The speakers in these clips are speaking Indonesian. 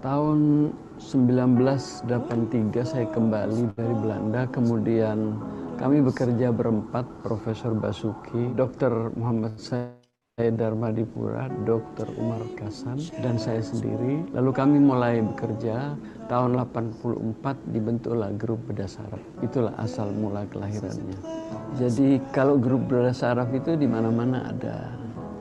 Tahun 1983 saya kembali dari Belanda, kemudian kami bekerja berempat, Profesor Basuki, Dr. Muhammad Said Darmadipura, Dr. Umar Kasan, dan saya sendiri. Lalu kami mulai bekerja tahun 84, dibentuklah grup Bedah Saraf. Itulah asal mula kelahirannya. Jadi kalau grup Bedah Saraf itu di mana-mana ada.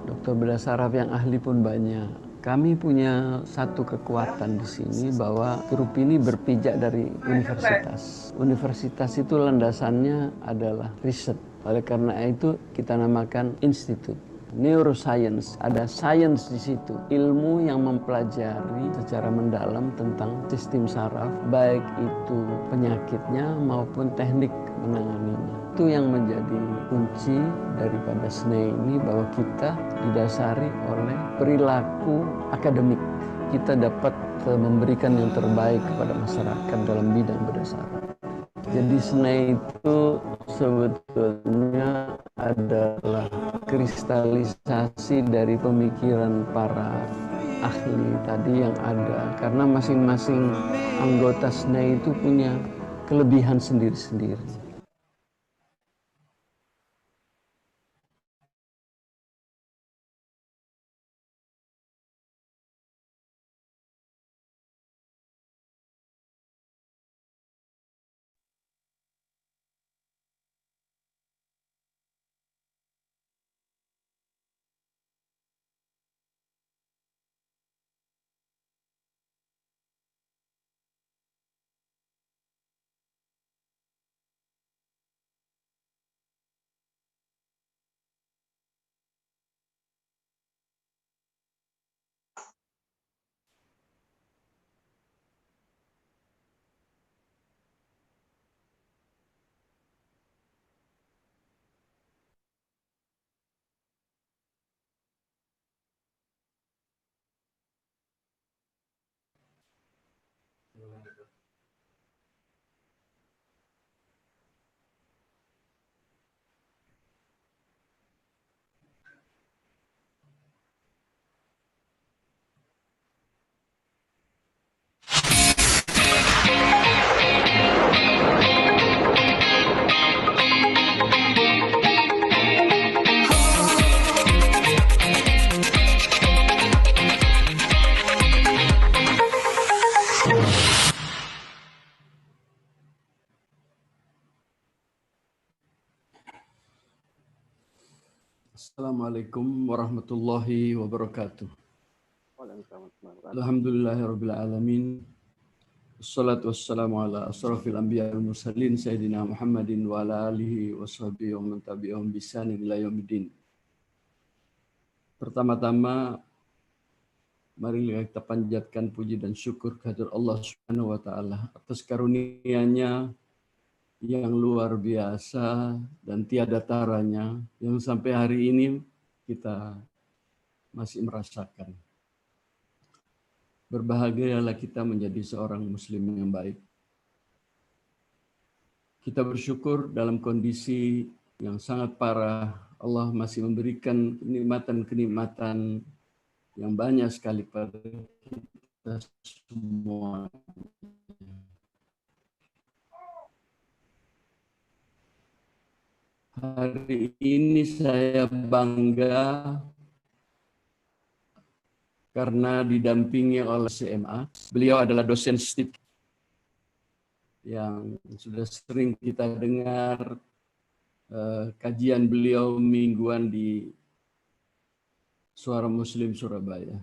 Dokter bedah saraf yang ahli pun banyak. Kami punya satu kekuatan di sini bahwa grup ini berpijak dari universitas. Universitas itu landasannya adalah riset. Oleh karena itu kita namakan institut. Neuroscience, ada science di situ. Ilmu yang mempelajari secara mendalam tentang sistem saraf, baik itu penyakitnya maupun teknik menanganinya. Itu yang menjadi kunci daripada SNEI ini, bahwa kita didasari oleh perilaku akademik. Kita dapat memberikan yang terbaik kepada masyarakat dalam bidang bedah saraf. Jadi SNEI itu sebetulnya adalah kristalisasi dari pemikiran para ahli tadi yang ada. Karena masing-masing anggota SNEI itu punya kelebihan sendiri-sendiri. Assalamualaikum warahmatullahi wabarakatuh. Alhamdulillahirabbil alamin. Wassalatu wassalamu ala asrafil anbiya wal mursalin sayyidina Muhammadin wa ala alihi washabihi wa man tabi'ahum bi ihsan ila yaumiddin. Pertama-tama mari kita panjatkan puji dan syukur kehadirat Allah Subhanahu wa taala atas karunia-Nya yang luar biasa dan tiada taranya, yang sampai hari ini kita masih merasakan. Berbahagialah kita menjadi seorang muslim yang baik. Kita bersyukur dalam kondisi yang sangat parah, Allah masih memberikan kenikmatan-kenikmatan yang banyak sekali pada kita semua. Hari ini saya bangga karena didampingi oleh CMA. Beliau adalah dosen STIP yang sudah sering kita dengar kajian beliau mingguan di Suara Muslim Surabaya.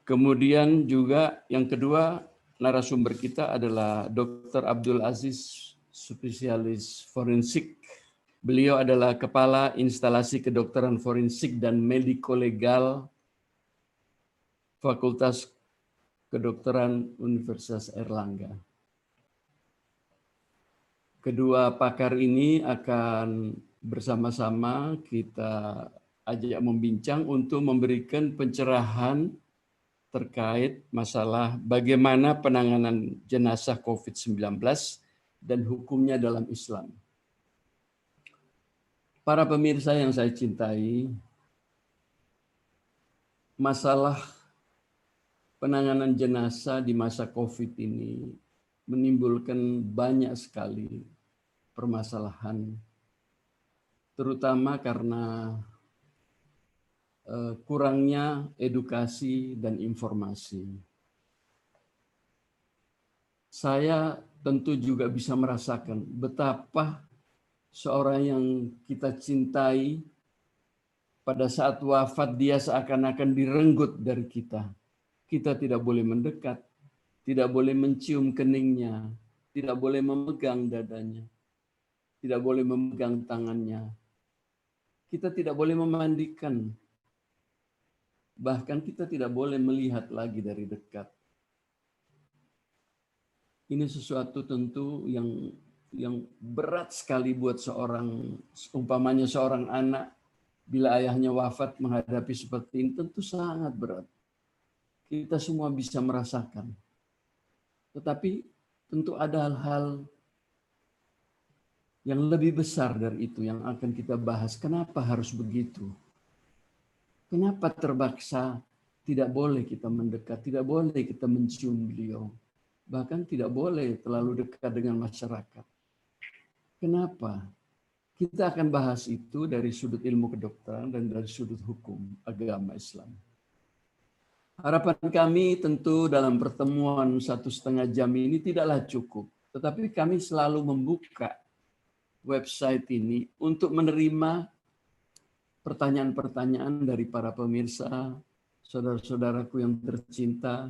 Kemudian juga yang kedua, narasumber kita adalah Dr. Abdul Aziz, spesialis forensik. Beliau adalah Kepala Instalasi Kedokteran Forensik dan Mediko-Legal Fakultas Kedokteran Universitas Airlangga. Kedua pakar ini akan bersama-sama kita ajak membincang untuk memberikan pencerahan terkait masalah bagaimana penanganan jenazah COVID-19 dan hukumnya dalam Islam. Para pemirsa yang saya cintai, masalah penanganan jenazah di masa COVID ini menimbulkan banyak sekali permasalahan, terutama karena kurangnya edukasi dan informasi. Saya tentu juga bisa merasakan betapa seorang yang kita cintai pada saat wafat dia seakan-akan direnggut dari kita. Kita tidak boleh mendekat, tidak boleh mencium keningnya, tidak boleh memegang dadanya, tidak boleh memegang tangannya. Kita tidak boleh memandikan, bahkan kita tidak boleh melihat lagi dari dekat. Ini sesuatu tentu yang berat sekali buat seorang, umpamanya seorang anak, bila ayahnya wafat menghadapi seperti ini tentu sangat berat. Kita semua bisa merasakan. Tetapi tentu ada hal-hal yang lebih besar dari itu yang akan kita bahas. Kenapa harus begitu? Kenapa terpaksa tidak boleh kita mendekat, tidak boleh kita mencium beliau. Bahkan tidak boleh terlalu dekat dengan masyarakat. Kenapa? Kita akan bahas itu dari sudut ilmu kedokteran dan dari sudut hukum agama Islam. Harapan kami tentu dalam pertemuan 1,5 jam ini tidaklah cukup. Tetapi kami selalu membuka website ini untuk menerima pertanyaan-pertanyaan dari para pemirsa, saudara-saudaraku yang tercinta,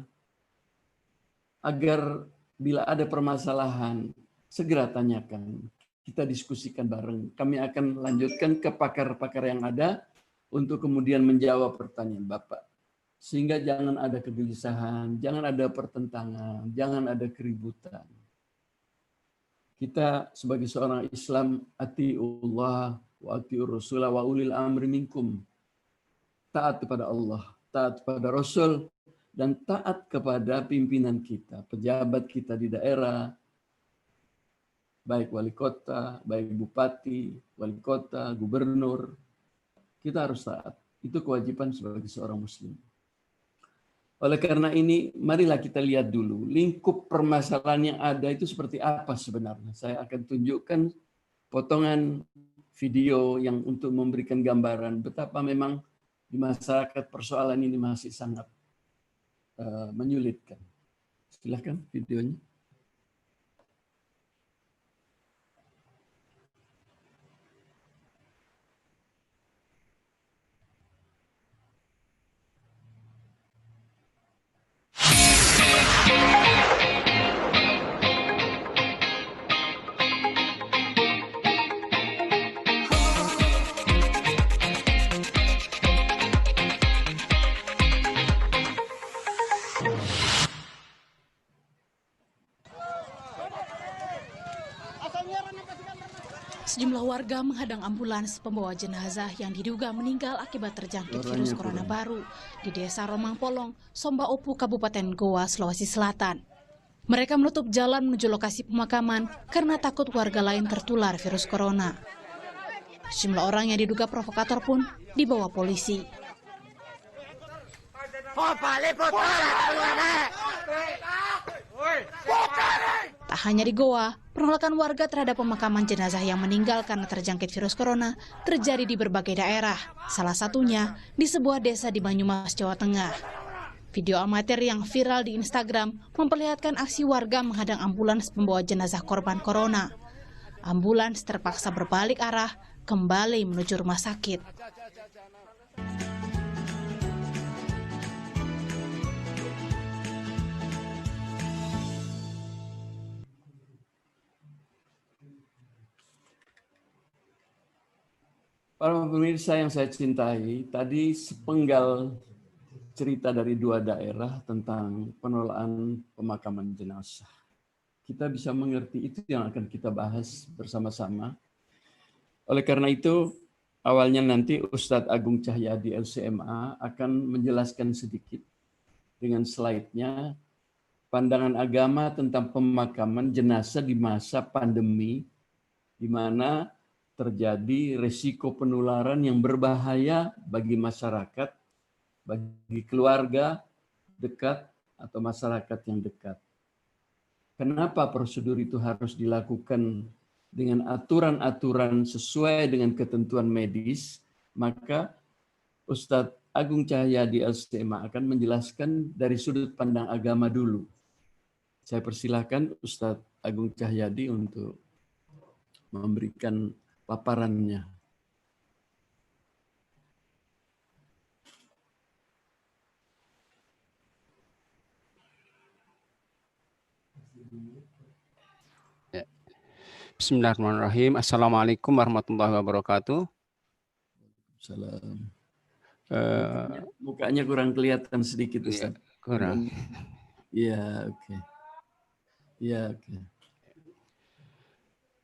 agar bila ada permasalahan, segera tanyakan. Kita diskusikan bareng. Kami akan lanjutkan ke pakar-pakar yang ada untuk kemudian menjawab pertanyaan Bapak. Sehingga jangan ada kegelisahan, jangan ada pertentangan, jangan ada keributan. Kita sebagai seorang Islam, atiullah wa atiur rasulah wa ulil amri minkum. Taat kepada Allah, taat kepada Rasul, dan taat kepada pimpinan kita, pejabat kita di daerah, baik wali kota, baik bupati, wali kota, gubernur. Kita harus taat. Itu kewajiban sebagai seorang muslim. Oleh karena ini, marilah kita lihat dulu lingkup permasalahan yang ada itu seperti apa sebenarnya. Saya akan tunjukkan potongan video yang untuk memberikan gambaran betapa memang di masyarakat persoalan ini masih sangat menyulitkan. Silakan videonya. Sejumlah warga menghadang ambulans pembawa jenazah yang diduga meninggal akibat terjangkit virus corona baru di Desa Romang Polong, Somba Opu, Kabupaten Goa, Sulawesi Selatan. Mereka menutup jalan menuju lokasi pemakaman karena takut warga lain tertular virus corona. Sejumlah orang yang diduga provokator pun dibawa polisi. Tak hanya di Goa, penolakan warga terhadap pemakaman jenazah yang meninggal karena terjangkit virus corona terjadi di berbagai daerah, salah satunya di sebuah desa di Banyumas, Jawa Tengah. Video amatir yang viral di Instagram memperlihatkan aksi warga menghadang ambulans pembawa jenazah korban corona. Ambulans terpaksa berbalik arah kembali menuju rumah sakit. Para pemirsa yang saya cintai, tadi sepenggal cerita dari dua daerah tentang penolakan pemakaman jenazah. Kita bisa mengerti itu yang akan kita bahas bersama-sama. Oleh karena itu, awalnya nanti Ustadz Agung Cahyadi LCMA akan menjelaskan sedikit dengan slide-nya pandangan agama tentang pemakaman jenazah di masa pandemi, di mana terjadi resiko penularan yang berbahaya bagi masyarakat, bagi keluarga dekat, atau masyarakat yang dekat. Kenapa prosedur itu harus dilakukan dengan aturan-aturan sesuai dengan ketentuan medis? Maka Ustadz Agung Cahyadi LCMA akan menjelaskan dari sudut pandang agama dulu. Saya persilahkan Ustadz Agung Cahyadi untuk memberikan paparannya. Ya. Bismillahirrahmanirrahim. Assalamualaikum warahmatullahi wabarakatuh. Salam. Mukanya kurang kelihatan sedikit, Ustaz. Kurang. Iya, oke. Iya, oke.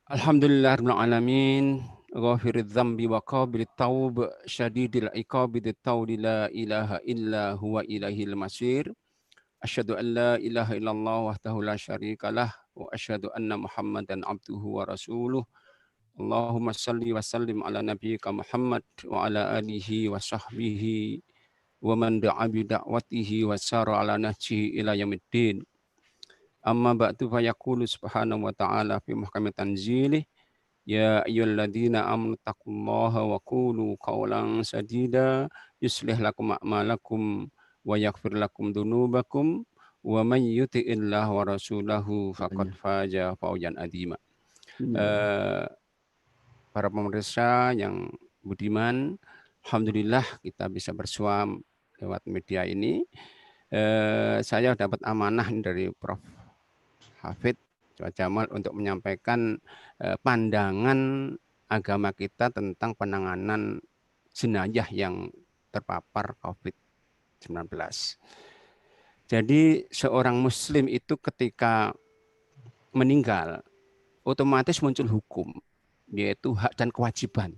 Alhamdulillahirabbil alamin. Ghafiriz dzambi wa qabilit taub, syadidil iqabi dzat-tauli la ilaha illa huwa ilaihil masir. Asyhadu an la ilaha illallah wahdahu la syarikalah wa asyhadu anna Muhammadan abduhu wa rasuluh. Allahumma salli wa sallim ala nabiyyika Muhammad wa ala alihi wa sahbihi wa man da'a bi da'watihi wa sara ala nahjihi ila yaumiddin. Amma ba'du fa yaqulu subhanahu wa ta'ala fi muhkami tanzilih ya ayyuhalladzina amanu taqullaha wa qulu qawlan sadida yuslih lakum a'malakum wa yaghfir lakum dzunubakum wa man yuti'illah wa rasulahu faqad faza fawzan adzima. Para pemirsa yang budiman, alhamdulillah kita bisa bersuam lewat media ini. Saya dapat amanah dari Prof. Hafid Jamal untuk menyampaikan pandangan agama kita tentang penanganan jenazah yang terpapar COVID-19. Jadi seorang muslim itu ketika meninggal otomatis muncul hukum, yaitu hak dan kewajiban.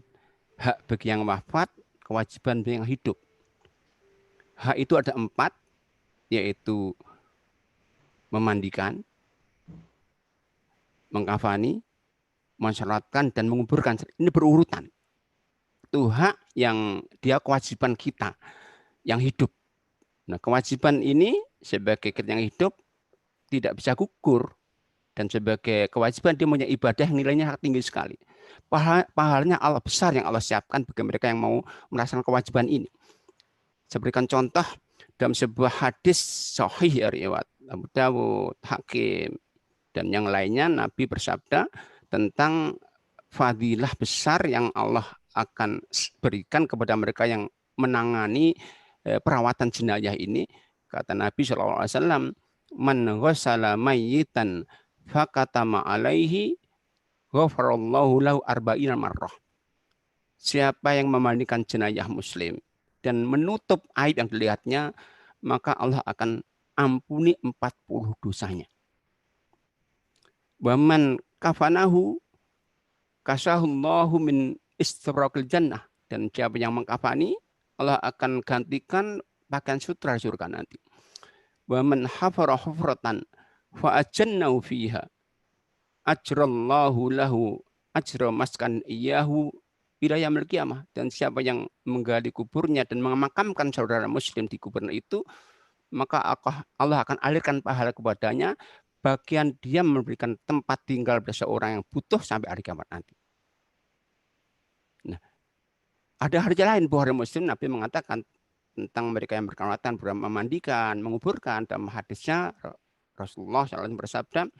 Hak bagi yang wafat, kewajiban bagi yang hidup. Hak itu ada 4, yaitu memandikan, mengkafani, mensolatkan, dan menguburkan. Ini berurutan. Itu hak yang dia kewajiban kita yang hidup. Nah, kewajiban ini sebagai kita yang hidup tidak bisa gugur. Dan sebagai kewajiban dia punya ibadah yang nilainya tinggi sekali. Pahalanya Allah besar yang Allah siapkan bagi mereka yang mau melaksanakan kewajiban ini. Saya berikan contoh dalam sebuah hadis sahih riwayat Abu Dawud, Hakim, dan yang lainnya, Nabi bersabda tentang fadilah besar yang Allah akan berikan kepada mereka yang menangani perawatan jenazah ini. Kata Nabi SAW, man ghassala mayyitan fakatama alaihi ghafarallahu lahu arba'ina marrah. Siapa yang memandikan jenazah muslim dan menutup aib yang dilihatnya, maka Allah akan ampuni 40 dosanya. Wa man kafanahu kasahullahu min istiraqil jannah. Dan siapa yang mengkafani, Allah akan gantikan pakaian sutra surga nanti. Wa man hafara hufratan fa ajannahu fiha ajrallahu lahu ajra maskan iyahu ila yaumil qiyamah. Dan siapa yang menggali kuburnya dan memakamkan saudara muslim di kuburnya itu, maka Allah akan alirkan pahala kepadanya bagian dia memberikan tempat tinggal pada seorang yang butuh sampai hari kiamat nanti. Nah, ada hadis lain Bukhari Muslim, Nabi mengatakan tentang mereka yang berkelewatan memandikan, menguburkan. Dalam hadisnya Rasulullah SAW bersabda,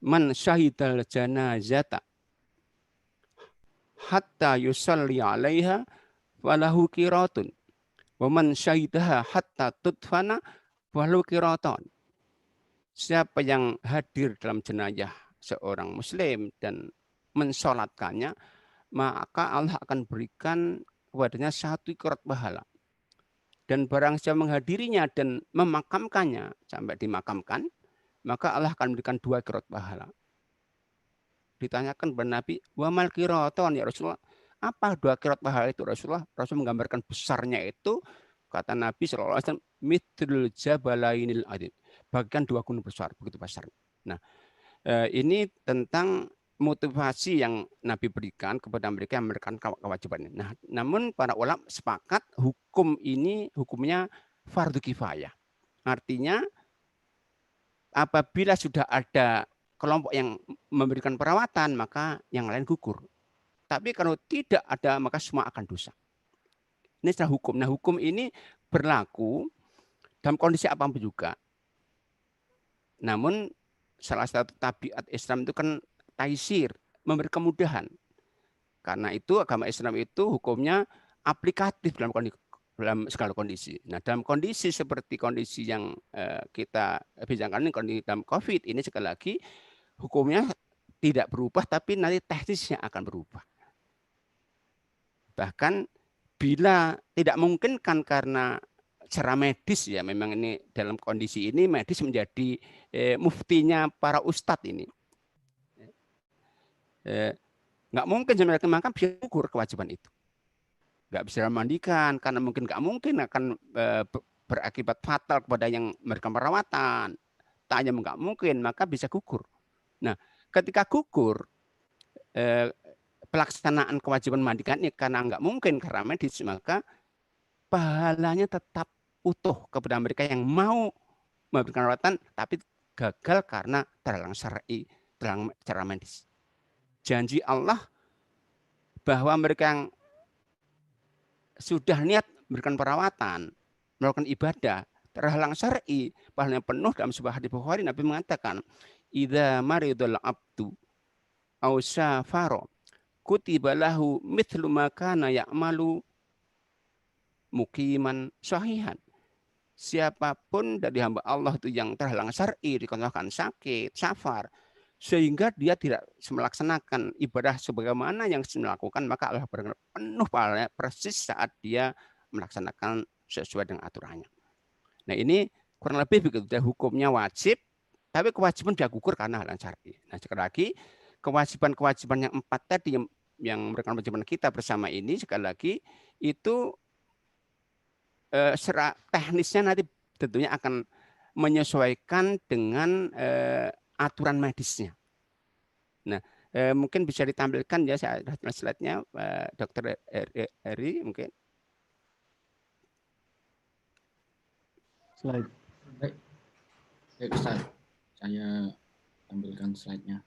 man syahidal janazata hatta yusalli alaiha walahu qiratun wa man syahidaha hatta tudfana walahu qiratun. Siapa yang hadir dalam jenazah seorang muslim dan mensolatkannya, maka Allah akan berikan kepadanya 1 qirat pahala. Dan barang siapa menghadirinya dan memakamkannya sampai dimakamkan, maka Allah akan berikan 2 qirat pahala. Ditanyakan kepada Nabi, wa mal qiraton ya Rasulullah, apa 2 qirat pahala itu Rasulullah? Rasul menggambarkan besarnya itu, kata Nabi SAW, mithlul jabalainil adid, bagian 2 gunung besar, begitu besar. Nah, ini tentang motivasi yang Nabi berikan kepada mereka yang memberikan kewajiban. Nah, namun para ulama sepakat hukum ini hukumnya fardu kifayah. Artinya apabila sudah ada kelompok yang memberikan perawatan, maka yang lain gugur. Tapi kalau tidak ada, maka semua akan dosa. Ini secara hukum. Nah, hukum ini berlaku dalam kondisi apapun juga. Namun salah satu tabiat Islam itu kan taisir, memberi kemudahan. Karena itu agama Islam itu hukumnya aplikatif dalam segala kondisi. Nah, dalam kondisi seperti kondisi yang kita bincangkan ini dalam COVID ini, sekali lagi hukumnya tidak berubah, tapi nanti teknisnya akan berubah. Bahkan bila tidak memungkinkan karena secara medis, ya memang ini dalam kondisi ini medis menjadi muftinya para ustadz ini. Nggak mungkin sebenarnya, maka bisa gugur kewajiban itu. Nggak bisa mandikan karena mungkin nggak mungkin akan berakibat fatal kepada yang memberikan perawatan. Tanya nggak mungkin, maka bisa gugur. Nah, ketika gugur pelaksanaan kewajiban mandikan ini karena nggak mungkin karena medis, maka pahalanya tetap utuh kepada mereka yang mau memberikan perawatan tapi gagal karena terhalang syar'i, terhalang secara medis. Janji Allah bahwa mereka yang sudah niat memberikan perawatan, melakukan ibadah, terhalang syar'i, pahalanya penuh. Dalam sebuah hadis Bukhari, Nabi mengatakan, "Idza maridul abdu aw safara kutiba lahu mithlu ma kana ya'malu muqiman sahihan." Siapapun dari hamba Allah itu yang terhalang syar'i, dikatakan sakit, safar, sehingga dia tidak melaksanakan ibadah sebagaimana yang dilakukan, maka Allah berikan penuh pahalanya persis saat dia melaksanakan sesuai dengan aturannya. Nah, ini kurang lebih begitu. Hukumnya wajib, tapi kewajiban dia gugur karena halang syar'i. Nah, sekali lagi kewajiban-kewajiban yang 4 tadi yang merupakan kewajiban kita bersama ini, sekali lagi itu secara teknisnya nanti tentunya akan menyesuaikan dengan aturan medisnya. Nah, mungkin bisa ditampilkan ya slide-nya, Dokter Eri mungkin. Slide. Baik, Ustaz. Saya tampilkan slide-nya.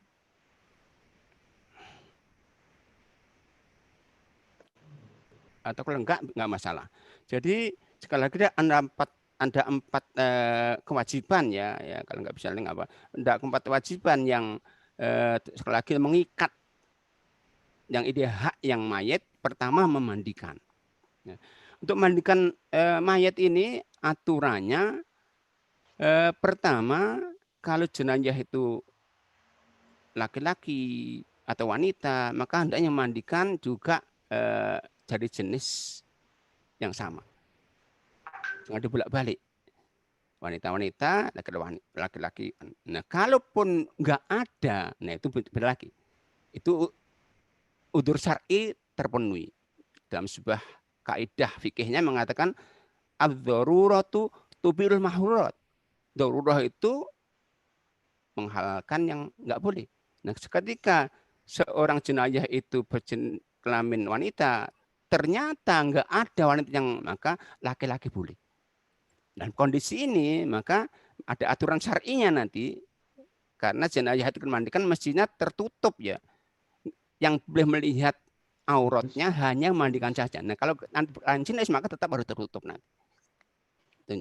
Atau kalau enggak masalah. Jadi sekali lagi ada empat kewajiban ya kalau nggak bisa link apa, ada 4 kewajiban yang sekali lagi mengikat yang ide hak yang mayit. Pertama, memandikan. Untuk memandikan mayat ini aturannya pertama, kalau jenazah itu laki-laki atau wanita, maka hendaknya memandikan juga dari jenis yang sama. Jangan dibolak-balik. Wanita-wanita, laki-laki. Nah, kalaupun nggak ada, nah itu beda lagi. Itu udzur syar'i terpenuhi. Dalam sebuah kaidah fikihnya mengatakan ad-daruratu tubirul mahrurat. Darurah itu menghalalkan yang nggak boleh. Nah, ketika seorang jenayah itu berkelamin wanita, ternyata nggak ada wanita yang, maka laki-laki boleh. Dan kondisi ini maka ada aturan syar'inya nanti, karena jenayah itu dimandikan mestinya tertutup ya. Yang boleh melihat auratnya hanya memandikan saja. Nah, kalau nanti jenis maka tetap harus tertutup nanti. Itu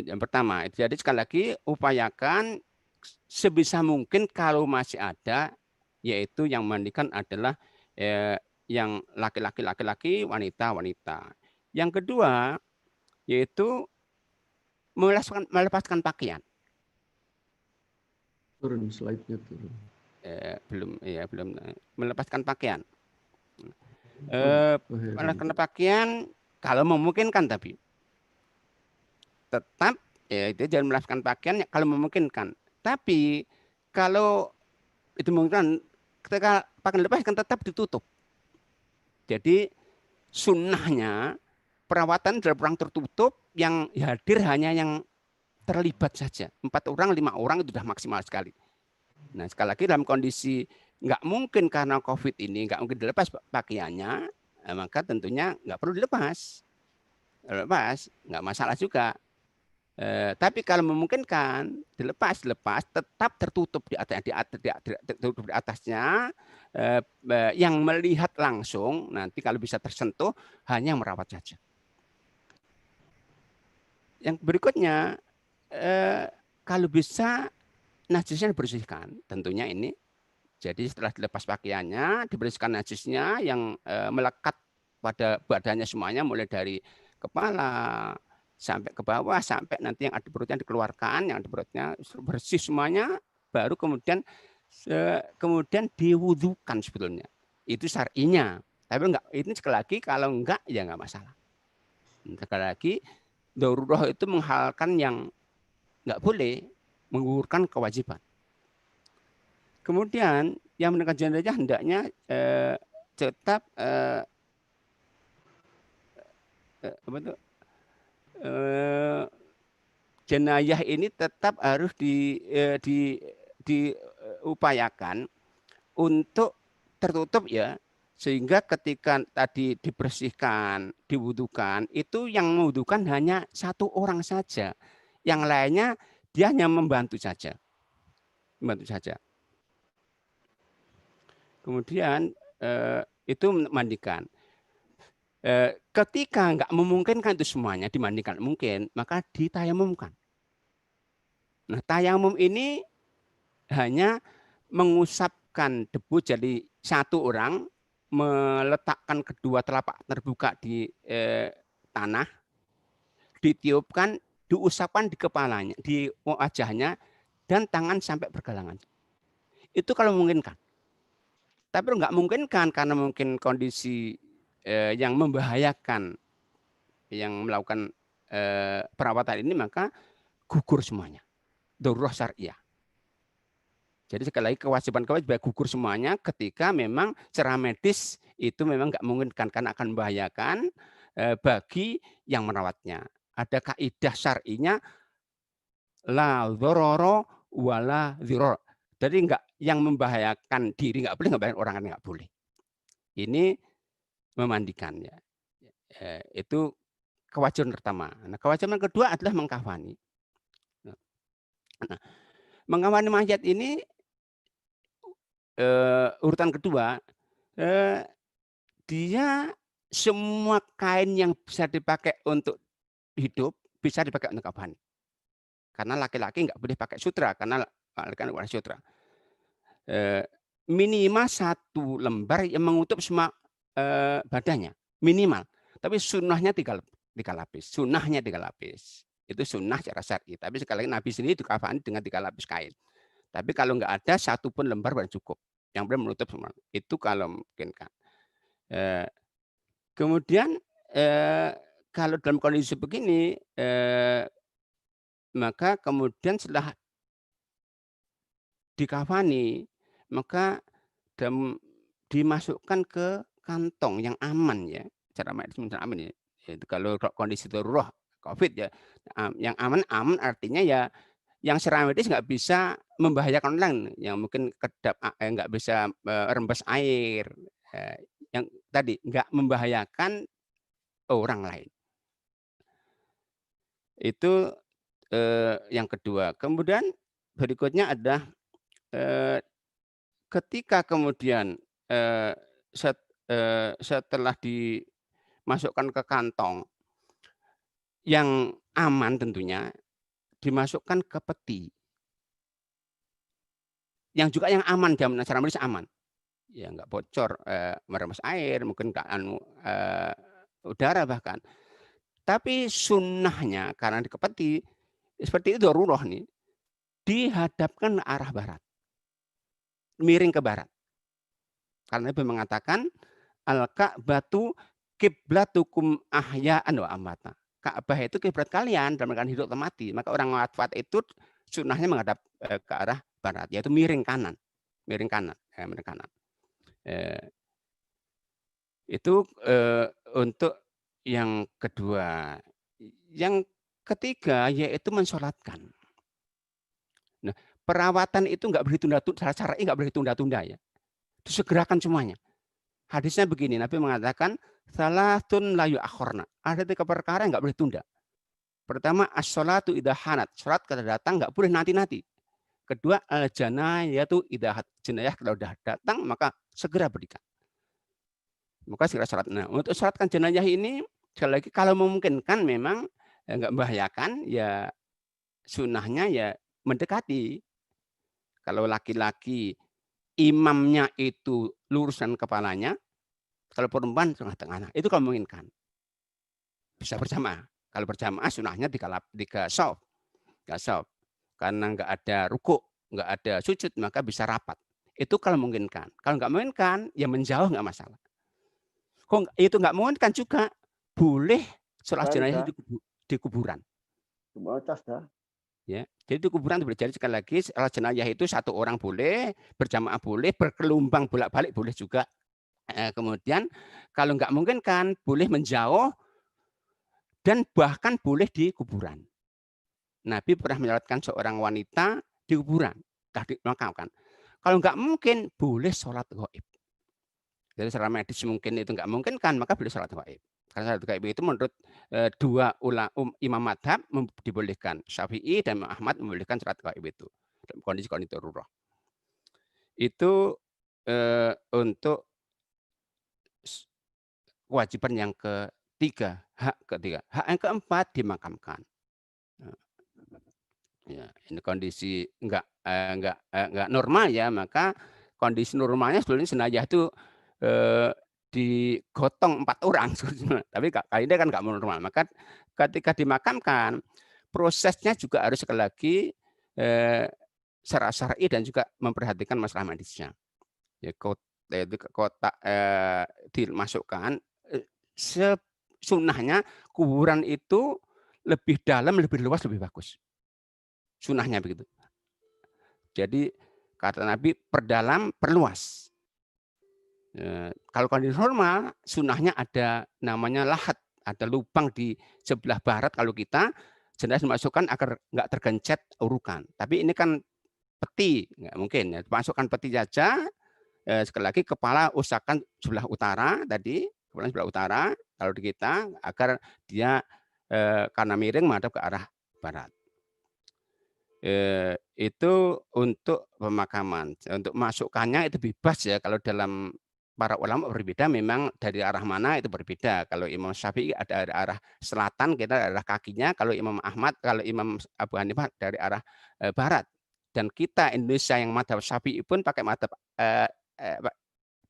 yang pertama. Jadi sekali lagi upayakan sebisa mungkin kalau masih ada, yaitu yang memandikan adalah yang laki-laki, wanita. Yang kedua yaitu melepaskan pakaian. Turun slide-nya turun. Belum melepaskan pakaian. Melepaskan pakaian kalau memungkinkan, tapi tetap ya itu jangan melepaskan pakaian kalau memungkinkan. Tapi kalau itu memungkinkan, ketika pakaian lepas kan tetap ditutup. Jadi sunnahnya perawatan dalam ruang tertutup, yang hadir hanya yang terlibat saja. 4 orang, 5 orang itu sudah maksimal sekali. Nah, sekali lagi dalam kondisi nggak mungkin karena COVID ini nggak mungkin dilepas pakaiannya, maka tentunya nggak perlu dilepas. Nggak masalah juga. Tapi kalau memungkinkan dilepas tetap tertutup di atasnya. Yang melihat langsung nanti kalau bisa tersentuh hanya merawat saja. Yang berikutnya kalau bisa najisnya dibersihkan, tentunya ini. Jadi setelah dilepas pakaiannya, dibersihkan najisnya yang melekat pada badannya semuanya, mulai dari kepala sampai ke bawah, sampai nanti yang ada perutnya dikeluarkan, yang ada perutnya bersih semuanya, baru kemudian diwudukan sebetulnya. Itu syar'inya. Tapi enggak, ini sekali lagi kalau enggak ya enggak masalah. Sekali lagi, darurah itu menghalalkan yang enggak boleh, menggugurkan kewajiban. Kemudian yang menekan jenazah hendaknya tetap jenayah ini tetap harus diupayakan untuk tertutup ya, sehingga ketika tadi dibersihkan, diwudukan, itu yang mewudukan hanya satu orang saja, yang lainnya dia hanya membantu saja, Kemudian itu mandikan. Ketika nggak memungkinkan itu semuanya dimandikan mungkin, maka ditayamumkan. Nah, tayamum ini hanya mengusapkan debu, jadi satu orang meletakkan kedua telapak terbuka di tanah, ditiupkan, diusapkan di kepalanya, di wajahnya, dan tangan sampai pergelangan. Itu kalau memungkinkan. Tapi nggak memungkinkan karena mungkin kondisi yang membahayakan yang melakukan perawatan ini, maka gugur semuanya. Darurah syariah. Jadi sekali lagi kewajiban gugur semuanya ketika memang secara medis itu memang nggak memungkinkan karena akan membahayakan bagi yang merawatnya. Ada kaidah syar'inya la dzarara wala dzirar. Jadi enggak yang membahayakan diri nggak boleh, nggak membahayakan orang lain nggak boleh. Ini memandikan ya. Itu kewajiban pertama. Nah, kewajiban kedua adalah mengkafani. Nah, mengkafani mayat ini urutan kedua, dia semua kain yang bisa dipakai untuk hidup bisa dipakai untuk kafani. Karena laki-laki nggak boleh pakai sutra, karena laki-laki warna sutra. Minimal satu lembar yang mengutup semua badannya, minimal. Tapi sunnahnya tiga lapis. Sunnahnya 3 lapis. Itu sunnah secara syar'i. Tapi sekali lagi Nabi sendiri dikafani dengan 3 lapis kain. Tapi kalau nggak ada satu pun lembar baru cukup. Yang boleh menutup semua. Itu kalau mungkin kan. Kemudian kalau dalam kondisi begini, maka kemudian setelah dikafani, maka dimasukkan ke kantong yang aman ya, cara medis aman ya. Itu kalau kondisi darurat COVID ya, yang aman artinya ya yang secara medis nggak bisa membahayakan orang, yang mungkin kedap nggak bisa rembes air, yang tadi nggak membahayakan orang lain. Itu yang kedua. Kemudian berikutnya ada ketika kemudian setelah dimasukkan ke kantong yang aman tentunya, dimasukkan ke peti. Yang juga yang aman, dalam cara medis aman. Ya nggak bocor, meremas air, mungkin nggak udara bahkan. Tapi sunnahnya karena di peti, seperti itu darurat nih, dihadapkan arah barat. Miring ke barat. Karena Nabi mengatakan al-Ka'batu kiblatukum ahya'an wa amwata. Ka'bah itu kiblat kalian dalam keadaan hidup atau mati. Maka orang wafat itu sunnahnya menghadap ke arah barat, yaitu miring kanan. Miring kanan. Itu untuk yang kedua. Yang ketiga yaitu mensolatkan. Nah, perawatan itu nggak boleh tunda-tunda, secara nggak boleh tunda-tunda ya. Disegerakan semuanya. Hadisnya begini, Nabi mengatakan salatun la yu'akhorna. Ada 3 perkara yang nggak boleh tunda. Pertama, as-sholatu idha hanat. Sholat kalau datang nggak boleh nanti-nanti. Kedua, al-janayatu idha hat. Jenayah kalau sudah datang, maka segera berikan. Maka segera sholat. Nah, untuk sholatkan jenayah ini, sekali lagi kalau memungkinkan memang nggak membahayakan, ya sunnahnya ya mendekati. Kalau laki-laki imamnya itu lurusan kepalanya, kalau perempuan tengah-tengah. Itu kalau memungkinkan. Bisa berjamaah. Kalau berjamaah sunnahnya 3 shaf. 3 shaf. Karena nggak ada rukuk, nggak ada sujud, maka bisa rapat. Itu kalau memungkinkan. Kalau nggak memungkinkan, ya menjauh nggak masalah. Kok itu nggak memungkinkan juga, boleh sholat jenazah di kuburan. Ya, jadi di kuburan boleh. Jadi sekali lagi, sholat jenazah itu 1 orang boleh, berjamaah boleh, berkelumbang bolak-balik boleh juga. Kemudian kalau nggak memungkinkan, boleh menjauh dan bahkan boleh di kuburan. Nabi pernah menyolatkan seorang wanita di kuburan, tadi dimakamkan. Kalau nggak mungkin, boleh sholat gaib. Jadi secara medis mungkin itu nggak mungkin kan, maka boleh sholat gaib. Karena sholat gaib itu menurut 2 imam madhab dibolehkan. Syafi'i dan Ahmad membolehkan sholat gaib itu dalam kondisi darurat. Itu untuk kewajiban yang ketiga, hak ketiga. Hak yang keempat, dimakamkan. Ya, ini kondisi nggak normal ya, maka kondisi normalnya sebetulnya jenazah itu digotong 4 orang, tapi kali ini kan nggak normal. Maka ketika dimakamkan, prosesnya juga harus sekali lagi secara syar'i dan juga memperhatikan masalah medisnya. Ya, kotak dimasukkan. Sunnahnya kuburan itu lebih dalam, lebih luas, lebih bagus. Sunnahnya begitu. Jadi kata Nabi, perdalam, perluas. Kalau kondisi normal, sunnahnya ada namanya lahat, ada lubang di sebelah barat. Kalau kita jenazah dimasukkan agar nggak tergencet urukan. Tapi ini kan peti, nggak mungkin ya. Masukkan peti saja. Sekali lagi kepala usahakan sebelah utara tadi, kepala sebelah utara. Kalau di kita agar dia karena miring menghadap ke arah barat. Itu untuk pemakaman. Untuk masukkannya itu bebas ya. Kalau dalam para ulama berbeda, memang dari arah mana itu berbeda. Kalau Imam Syafi'i ada dari arah selatan, kita dari arah kakinya. Kalau Imam Ahmad, kalau Imam Abu Hanifah dari arah barat. Dan kita Indonesia yang madhab Syafi'i pun pakai madhab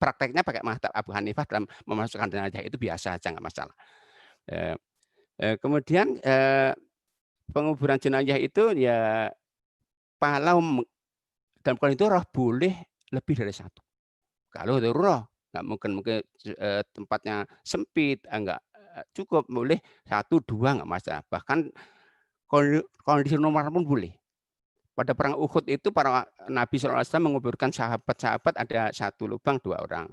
prakteknya pakai madhab Abu Hanifah dalam memasukkan jenazah, itu biasa aja, nggak masalah. Kemudian penguburan jenazah itu ya, kalau dalam kondisi itu roh boleh lebih dari 1. Kalau itu roh nggak mungkin tempatnya sempit, nggak cukup, boleh 1, 2 nggak masalah. Bahkan kondisi normal pun boleh. Pada perang Uhud itu para Nabi SAW menguburkan sahabat-sahabat, ada 1 lubang 2 orang.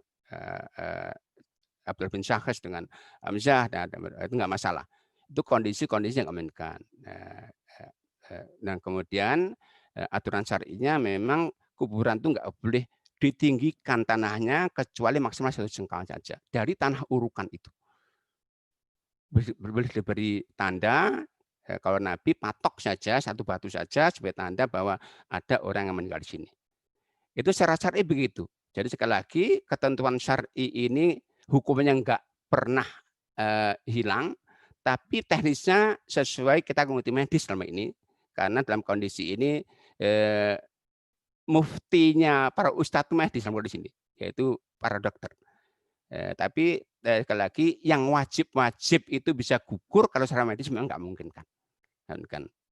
Abdul bin Syakhs dengan Hamzah, itu nggak masalah. Itu kondisi-kondisi yang memungkinkan. Dan kemudian aturan syar'inya memang kuburan itu nggak boleh ditinggikan tanahnya kecuali maksimal 1 jengkal saja dari tanah urukan itu. Boleh diberi tanda, kalau Nabi patok saja 1 batu saja sebagai tanda bahwa ada orang yang meninggal di sini. Itu secara syar'i begitu. Jadi sekali lagi, ketentuan syar'i ini hukumnya nggak pernah hilang, tapi teknisnya sesuai kita mengikuti medis selama ini. Karena dalam kondisi ini muftinya para ustadz medis dalam kondisi ini, yaitu para dokter. Tapi sekali lagi, yang wajib itu bisa gugur kalau secara medis memang nggak mungkin kan.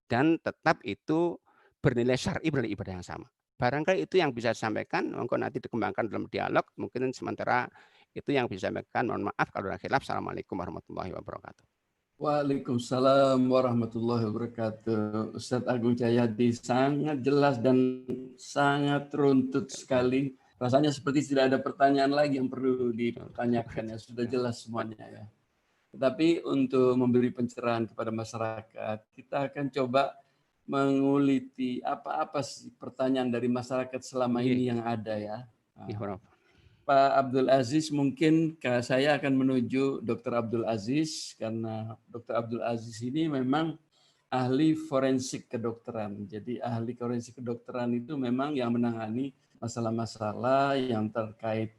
Dan tetap itu bernilai syar'i, bernilai ibadah yang sama. Barangkali itu yang bisa disampaikan, monggo nanti dikembangkan dalam dialog. Mungkin sementara itu yang bisa disampaikan. Mohon maaf kalau ada khilaf. Assalamualaikum warahmatullahi wabarakatuh. Waalaikumsalam warahmatullahi wabarakatuh. Ustadz Agung Cahyadi sangat jelas dan sangat runtut sekali. Rasanya seperti tidak ada pertanyaan lagi yang perlu ditanyakan, ya sudah jelas semuanya ya. Tetapi untuk memberi pencerahan kepada masyarakat, kita akan coba menguliti apa sih pertanyaan dari masyarakat selama ini yang ada ya. Pak Abdul Aziz, mungkin saya akan menuju Dr. Abdul Aziz, karena Dr. Abdul Aziz ini memang ahli forensik kedokteran. Jadi ahli forensik kedokteran itu memang yang menangani masalah-masalah yang terkait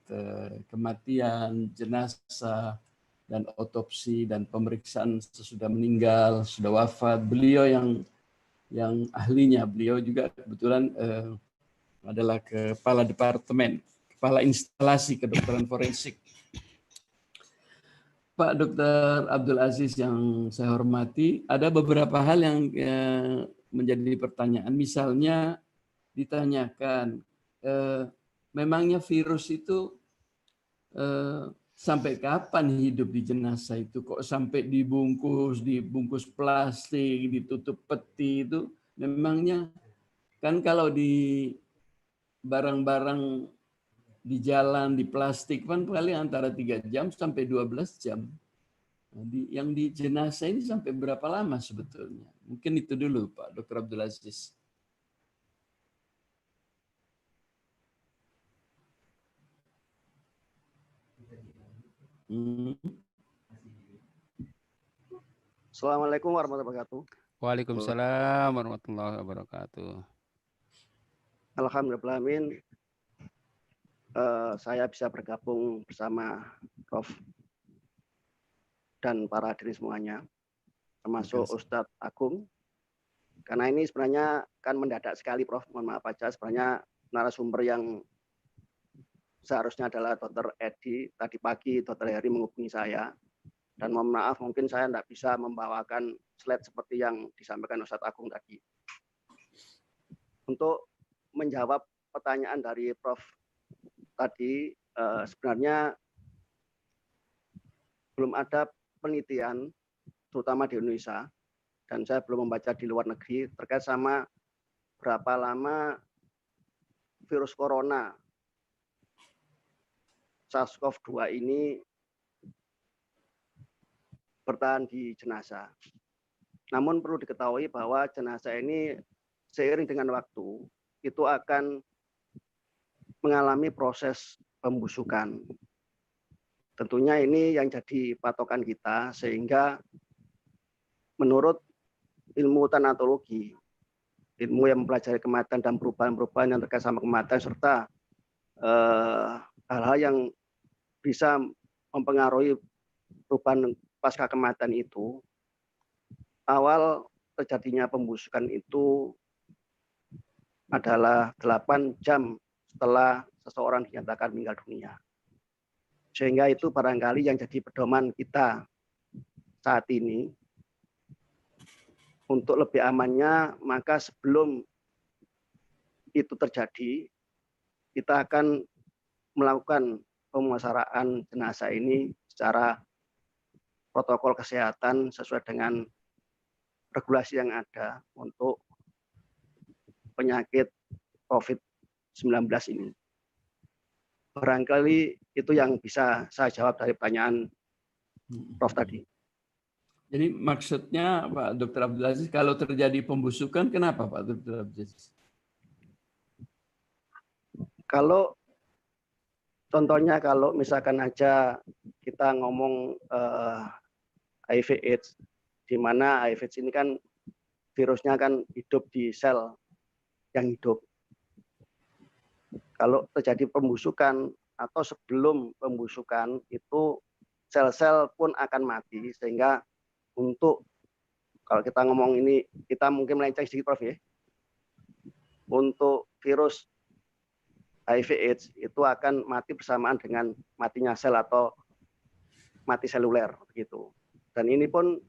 kematian, jenazah, dan otopsi dan pemeriksaan sesudah meninggal, sudah wafat. Beliau yang ahlinya. Beliau juga kebetulan adalah kepala departemen, kepala instalasi kedokteran forensik. Pak Dr. Abdul Aziz yang saya hormati, ada beberapa hal yang menjadi pertanyaan. Misalnya ditanyakan, memangnya virus itu sampai kapan hidup di jenazah itu? Kok sampai dibungkus plastik, ditutup peti itu? Memangnya kan kalau di barang-barang di jalan, di plastik kan paling antara 3 jam sampai 12 jam. Yang di jenazah ini sampai berapa lama sebetulnya? Mungkin itu dulu Pak Dr. Abdul Aziz. Assalamualaikum warahmatullahi wabarakatuh. Waalaikumsalam warahmatullahi wabarakatuh. Alhamdulillah, saya bisa bergabung bersama Prof. dan para hadirin semuanya, termasuk Ustadz Agung. Karena ini sebenarnya kan mendadak sekali, Prof. Mohon maaf aja, sebenarnya narasumber yang seharusnya adalah Dr. Edi. Tadi pagi Dr. Heri menghubungi saya. Dan mohon maaf, mungkin saya tidak bisa membawakan slide seperti yang disampaikan Ustadz Agung tadi. Untuk menjawab pertanyaan dari Prof. tadi, sebenarnya belum ada penelitian, terutama di Indonesia, dan saya belum membaca di luar negeri, terkait sama berapa lama virus corona SARS-CoV-2 ini bertahan di jenazah. Namun perlu diketahui bahwa jenazah ini seiring dengan waktu itu akan mengalami proses pembusukan. Tentunya ini yang jadi patokan kita, sehingga menurut ilmu tanatologi, ilmu yang mempelajari kematian dan perubahan-perubahan yang terkait sama kematian, serta hal-hal yang bisa mempengaruhi perubahan pasca kematian itu, awal terjadinya pembusukan itu adalah 8 jam setelah seseorang dinyatakan meninggal dunia. Sehingga itu barangkali yang jadi pedoman kita saat ini. Untuk lebih amannya, maka sebelum itu terjadi, kita akan melakukan pemulasaraan jenazah ini secara protokol kesehatan sesuai dengan regulasi yang ada untuk penyakit COVID-19 ini. Barangkali itu yang bisa saya jawab dari pertanyaan Prof tadi. Jadi maksudnya Pak Dr. Abdul Aziz, kalau terjadi pembusukan, kenapa Pak Dr. Abdul Aziz? Kalau contohnya kalau misalkan aja kita ngomong HIV/AIDS, di mana HIV/AIDS ini kan virusnya kan hidup di sel yang hidup. Kalau terjadi pembusukan atau sebelum pembusukan itu sel-sel pun akan mati, sehingga untuk kalau kita ngomong ini kita mungkin melenceng sedikit Prof ya. Untuk virus HIV/AIDS itu akan mati bersamaan dengan matinya sel atau mati seluler begitu. Dan ini pun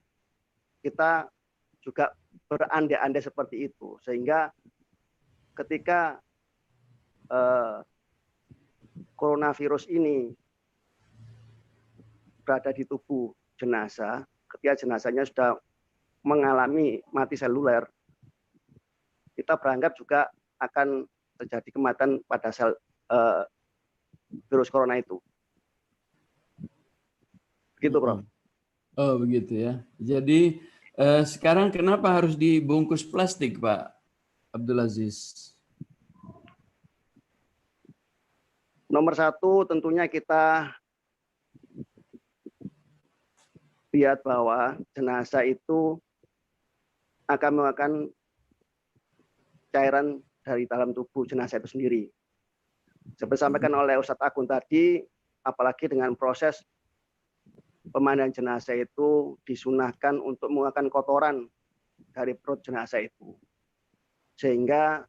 kita juga berandai-andai seperti itu, sehingga ketika coronavirus ini berada di tubuh jenazah, ketika jenazahnya sudah mengalami mati seluler, kita beranggap juga akan terjadi kematian pada sel virus corona itu. Begitu, Prof. Oh, begitu ya. Jadi sekarang kenapa harus dibungkus plastik, Pak Abdul Aziz? Nomor satu, tentunya kita lihat bahwa jenazah itu akan mengeluarkan cairan dari dalam tubuh jenazah itu sendiri. Seperti disampaikan oleh Ustadz Agung tadi, apalagi dengan proses pemandian jenazah itu disunahkan untuk mengeluarkan kotoran dari perut jenazah itu. Sehingga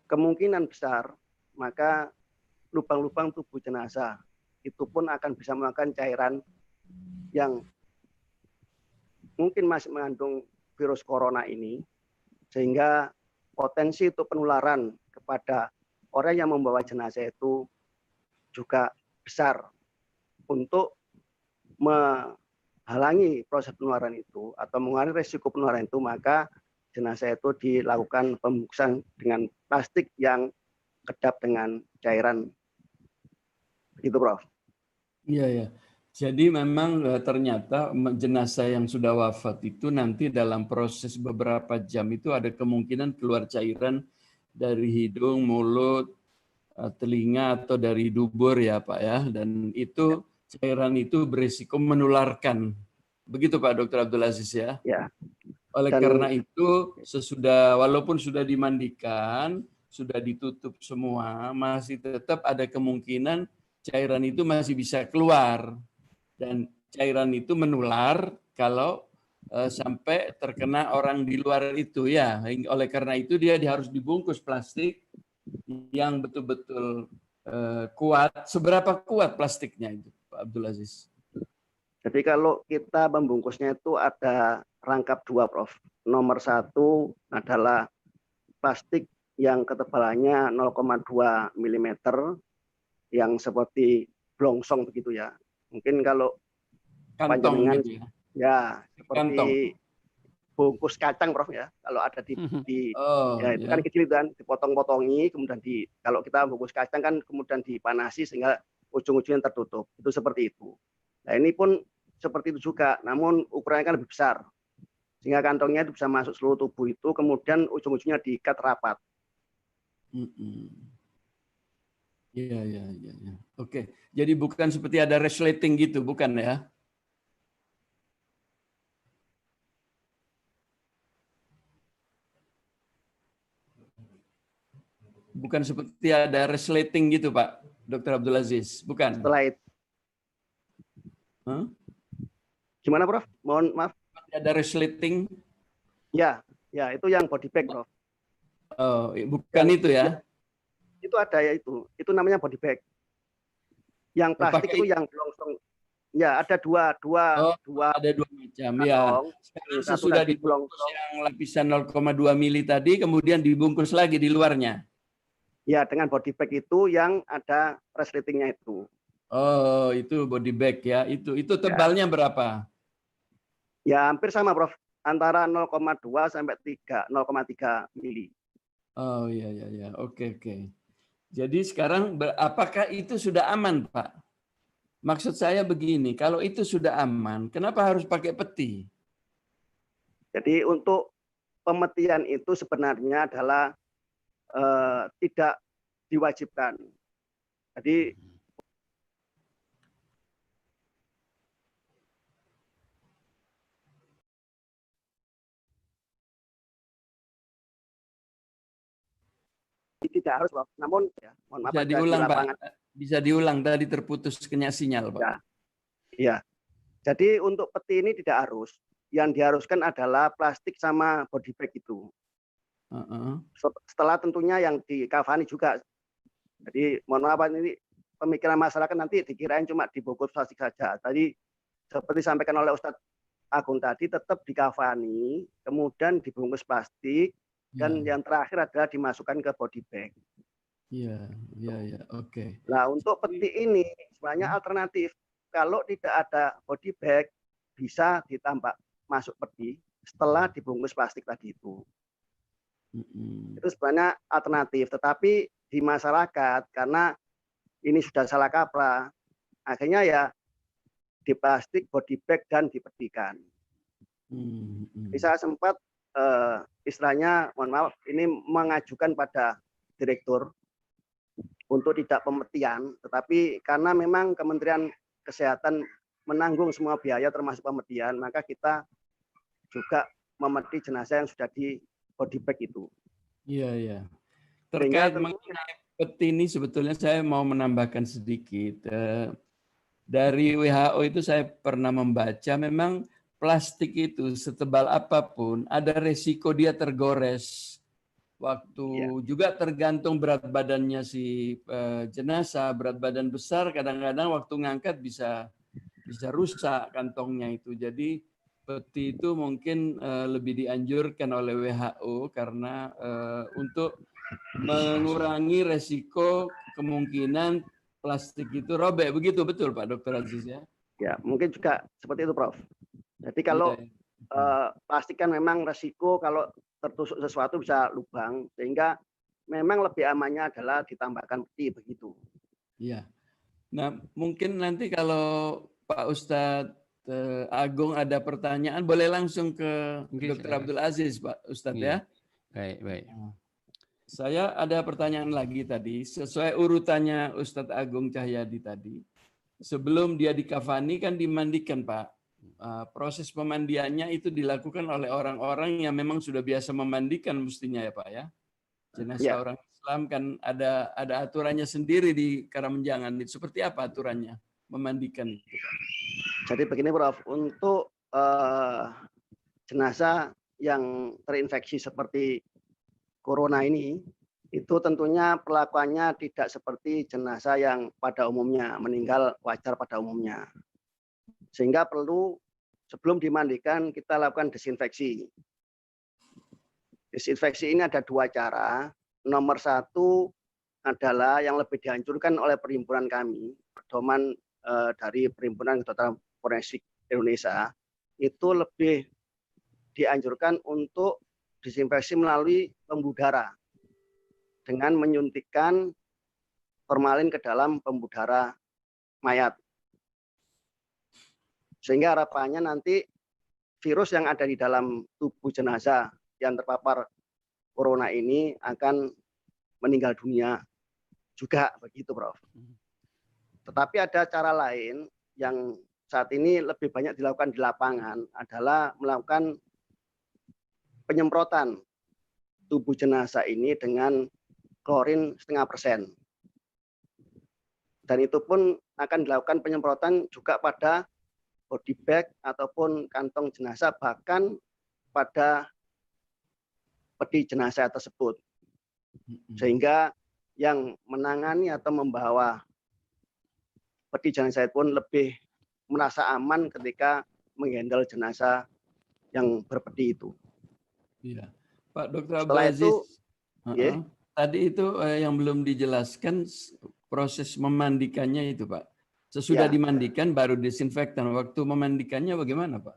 kemungkinan besar maka lubang-lubang tubuh jenazah itu pun akan bisa mengeluarkan cairan yang mungkin masih mengandung virus corona ini, sehingga potensi untuk penularan kepada orang yang membawa jenazah itu juga besar. Untuk menghalangi proses penularan itu atau mengurangi risiko penularan itu, maka jenazah itu dilakukan pembungkusan dengan plastik yang kedap dengan cairan. Begitu, Prof. Iya, ya. Jadi memang ternyata jenazah yang sudah wafat itu nanti dalam proses beberapa jam itu ada kemungkinan keluar cairan dari hidung, mulut, telinga atau dari dubur ya Pak ya. Dan itu cairan itu berisiko menularkan. Begitu Pak Dr. Abdul Aziz ya. Ya. Oleh karena itu sesudah walaupun sudah dimandikan, sudah ditutup semua, masih tetap ada kemungkinan cairan itu masih bisa keluar. Dan cairan itu menular kalau sampai terkena orang di luar itu ya. Oleh karena itu dia harus dibungkus plastik yang betul-betul kuat. Seberapa kuat plastiknya itu, Pak Abdul Aziz? Jadi kalau kita membungkusnya itu ada rangkap dua, Prof. Nomor satu adalah plastik yang ketebalannya 0,2 mm yang seperti blongsong begitu ya. Mungkin kalau kantong panjenengan gitu ya seperti kantong. Bungkus kacang, Prof ya. Kalau ada di ya itu kan kecil itu kan, dipotong-potongi, kemudian kalau kita bungkus kacang kan kemudian dipanasi sehingga ujung-ujungnya tertutup. Itu seperti itu. Nah, ini pun seperti itu juga, namun ukurannya kan lebih besar. Sehingga kantongnya itu bisa masuk seluruh tubuh itu, kemudian ujung-ujungnya diikat rapat. Iya, iya, iya. Oke, jadi bukan seperti ada resleting gitu, bukan ya? Bukan seperti ada resleting gitu, Pak Dr. Abdul Aziz, bukan? Setelah itu, gimana, Prof? Mohon maaf. Ada resleting? Ya, ya itu yang body bag, Prof. Oh, bukan itu ya? Itu ada ya itu namanya body bag. Yang plastik itu yang blongsong. Ya, ada dua ada dua macam ya. Sekarang sesudah dibungkus yang lapisan 0,2 mili tadi, kemudian dibungkus lagi di luarnya. Ya, dengan body bag itu yang ada resletingnya itu. Oh, itu body bag ya. Itu tebalnya berapa? Ya, hampir sama, Prof. Antara 0,2 sampai 0,3 mili. Oh iya. Oke. Jadi sekarang apakah itu sudah aman, Pak? Maksud saya begini, kalau itu sudah aman, kenapa harus pakai peti? Jadi untuk pemetian itu sebenarnya adalah tidak diwajibkan. Jadi tidak harus, Pak. Namun ya, mohon maaf, bisa diulang, Pak. Bisa diulang, tadi terputus sinyal, Pak. Iya. Jadi untuk peti ini tidak harus. Yang diharuskan adalah plastik sama body bag itu. Setelah tentunya yang dikafani juga. Jadi mohon maaf, ini pemikiran masyarakat nanti dikirain cuma dibungkus plastik saja. Tadi seperti disampaikan oleh Ustadz Agung tadi, tetap dikafani, kemudian dibungkus plastik, dan yang terakhir adalah dimasukkan ke body bag. Iya, oke. Nah, untuk peti ini sebenarnya alternatif. Kalau tidak ada body bag, bisa ditambah masuk peti setelah dibungkus plastik tadi itu. Itu sebenarnya alternatif. Tetapi di masyarakat, karena ini sudah salah kaprah, akhirnya ya di plastik, body bag, dan dipetikan. Saya sempat istilahnya, mohon maaf, ini mengajukan pada direktur untuk tidak pemetian, tetapi karena memang Kementerian Kesehatan menanggung semua biaya termasuk pemetian, maka kita juga memeti jenazah yang sudah di body bag itu. Iya, iya. Sehingga Terkait mengenai peti ini sebetulnya saya mau menambahkan sedikit. Dari WHO itu saya pernah membaca memang plastik itu setebal apapun ada resiko dia tergores. Waktu juga tergantung berat badannya si jenazah, berat badan besar kadang-kadang waktu ngangkat bisa rusak kantongnya itu. Jadi peti itu mungkin lebih dianjurkan oleh WHO karena untuk mengurangi resiko kemungkinan plastik itu robek. Begitu betul Pak Dr. Aziz ya? Ya, mungkin juga seperti itu Prof. Jadi kalau plastik kan memang resiko kalau tertusuk sesuatu bisa lubang, sehingga memang lebih amannya adalah ditambahkan peti begitu. Iya. Nah, mungkin nanti kalau Pak Ustadz Agung ada pertanyaan, boleh langsung ke Dr. Abdul Aziz, Pak Ustadz ya. Baik, baik. Saya ada pertanyaan lagi tadi, sesuai urutannya Ustadz Agung Cahyadi tadi. Sebelum dia dikafani kan dimandikan, Pak. Proses pemandiannya itu dilakukan oleh orang-orang yang memang sudah biasa memandikan mestinya ya, Pak ya. Jenazah orang Islam kan ada aturannya sendiri di Karamjangan. Seperti apa aturannya memandikan itu, Pak? Jadi begini Prof, untuk jenazah yang terinfeksi seperti corona ini, itu tentunya perlakuannya tidak seperti jenazah yang pada umumnya meninggal wajar pada umumnya. Sehingga perlu sebelum dimandikan kita lakukan desinfeksi. Desinfeksi ini ada dua cara. Nomor satu adalah yang lebih dianjurkan oleh perhimpunan kami, pedoman dari Perhimpunan Kedokteran Forensik Indonesia, itu lebih dianjurkan untuk desinfeksi melalui pembuluh darah dengan menyuntikkan formalin ke dalam pembuluh darah mayat. Sehingga harapannya nanti virus yang ada di dalam tubuh jenazah yang terpapar corona ini akan meninggal dunia juga begitu, Prof. Tetapi ada cara lain yang saat ini lebih banyak dilakukan di lapangan adalah melakukan penyemprotan tubuh jenazah ini dengan klorin 0,5%. Dan itu pun akan dilakukan penyemprotan juga pada body bag ataupun kantong jenazah, bahkan pada peti jenazah tersebut. Sehingga yang menangani atau membawa peti jenazah pun lebih merasa aman ketika menghandle jenazah yang berpeti itu. Iya. Pak Dr. Abdul Aziz, tadi itu yang belum dijelaskan proses memandikannya itu Pak. Sesudah dimandikan baru disinfektan. Waktu memandikannya bagaimana Pak?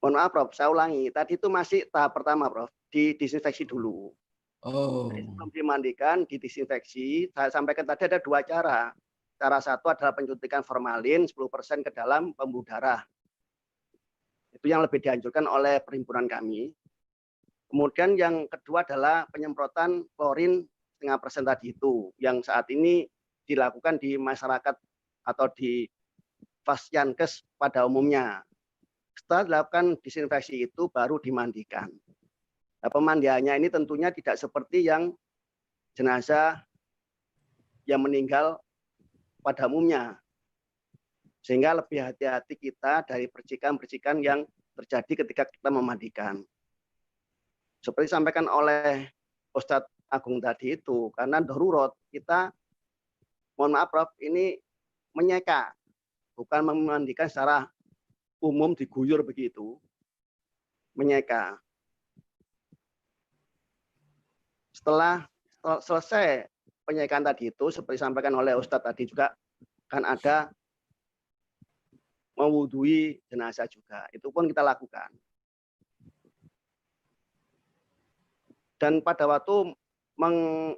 Mohon maaf Prof, saya ulangi. Tadi itu masih tahap pertama Prof, didisinfeksi dulu. Jadi sebelum dimandikan, didisinfeksi. Saya sampaikan tadi ada dua cara. Cara satu adalah penyuntikan formalin 10% ke dalam pembuluh darah. Itu yang lebih dianjurkan oleh perhimpunan kami. Kemudian yang kedua adalah penyemprotan klorin 0,5% tadi itu, yang saat ini dilakukan di masyarakat atau di Fasyankes pada umumnya. Setelah dilakukan disinfeksi itu baru dimandikan. Nah, pemandiannya ini tentunya tidak seperti yang jenazah yang meninggal pada umumnya. Sehingga lebih hati-hati kita dari percikan-percikan yang terjadi ketika kita memandikan. Seperti disampaikan oleh Ustadz Agung tadi itu, karena darurat kita, mohon maaf Prof, ini menyeka, bukan memandikan secara umum diguyur begitu, menyeka. Setelah selesai penyekaan tadi itu, seperti disampaikan oleh Ustadz tadi juga, kan ada mewudhui jenazah juga, itu pun kita lakukan. Dan pada waktu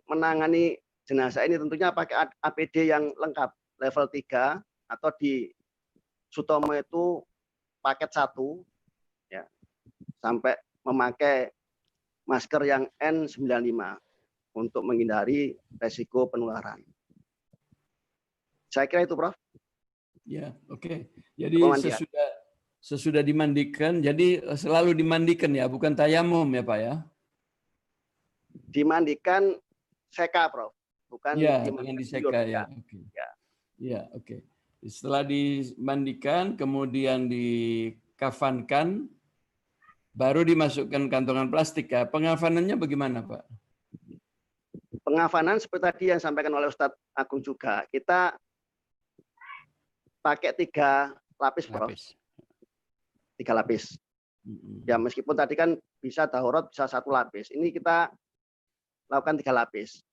menangani jenazah ini tentunya pakai APD yang lengkap, level 3, atau di Sutomo itu paket 1, ya, sampai memakai masker yang N95 untuk menghindari resiko penularan. Saya kira itu, Prof. Ya, oke. Jadi sesudah dimandikan, jadi selalu dimandikan ya, bukan tayamum ya Pak ya? Dimandikan seka, Prof. Bukan Ya, dimandikan dengan guyur, diseka ya. Oke. ya. Ya, oke. Setelah dimandikan, kemudian dikafankan, baru dimasukkan kantongan plastik ya. Pengafanannya bagaimana Pak? Pengafanan seperti tadi yang disampaikan oleh Ustadz Agung juga, kita pakai 3 lapis, Prof. 3 lapis. Ya meskipun tadi kan bisa dahorot, bisa 1 lapis. Ini kita lakukan 3 lapis.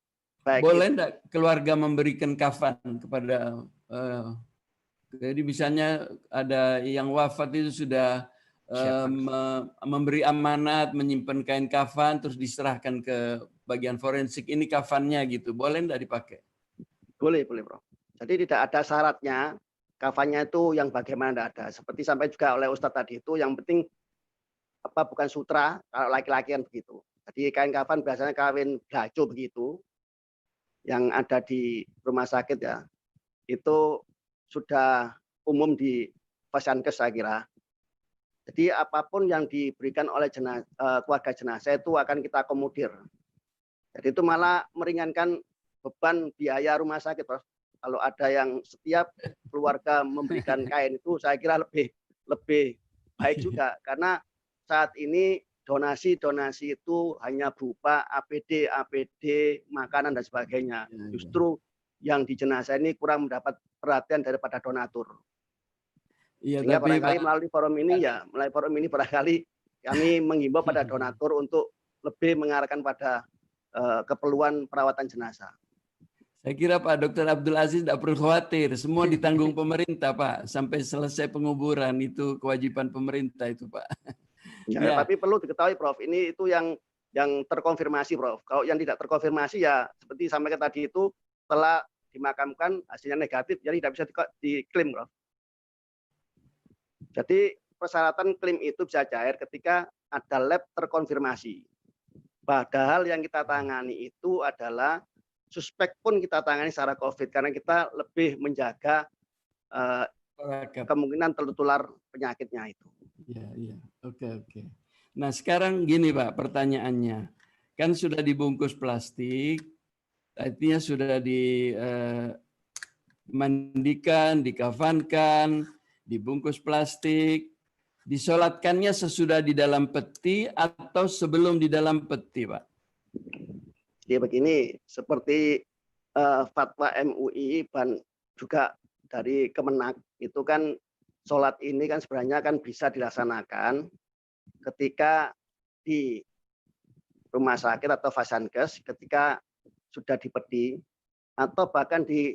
Baik. Boleh enggak keluarga memberikan kafan kepada jadi misalnya ada yang wafat itu sudah memberi amanat menyimpan kain kafan terus diserahkan ke bagian forensik, ini kafannya gitu, boleh enggak dipakai? Boleh, Prof. Jadi tidak ada syaratnya kafannya itu yang bagaimana, tidak ada. Seperti sampai juga oleh Ustadz tadi itu, yang penting bukan sutra, kalau laki-laki kan begitu. Jadi kain kafan biasanya kawin blajo begitu, yang ada di rumah sakit ya, itu sudah umum di Vasankes saya kira. Jadi apapun yang diberikan oleh keluarga jenazah itu akan kita akomodir. Jadi itu malah meringankan beban biaya rumah sakit, Prof. Kalau ada yang setiap keluarga memberikan kain itu, saya kira lebih baik juga, karena saat ini donasi itu hanya berupa APD, makanan dan sebagainya. Justru yang di jenazah ini kurang mendapat perhatian daripada donatur. Iya, sehingga tapi barangkali melalui forum ini barangkali kami menghimbau pada donatur untuk lebih mengarahkan pada keperluan perawatan jenazah. Saya kira Pak Dr. Abdul Aziz tidak perlu khawatir, semua ditanggung pemerintah Pak, sampai selesai penguburan itu kewajiban pemerintah itu Pak. Ya, tapi perlu diketahui Prof, ini itu yang terkonfirmasi Prof. Kalau yang tidak terkonfirmasi ya seperti sampaikan tadi itu, setelah dimakamkan hasilnya negatif, jadi tidak bisa diklaim Prof. Jadi persyaratan klaim itu bisa cair ketika ada lab terkonfirmasi. Padahal yang kita tangani itu adalah suspek pun kita tangani secara COVID, karena kita lebih menjaga kemungkinan tertular penyakitnya itu. Iya. Oke. Nah sekarang gini Pak, pertanyaannya. Kan sudah dibungkus plastik, artinya sudah dimandikan, dikafankan, dibungkus plastik, disolatkannya sesudah di dalam peti atau sebelum di dalam peti, Pak? Jadi begini, seperti fatwa MUI dan juga dari Kemenak itu kan sholat ini kan sebenarnya kan bisa dilaksanakan ketika di rumah sakit atau Vasankes, ketika sudah di peti atau bahkan di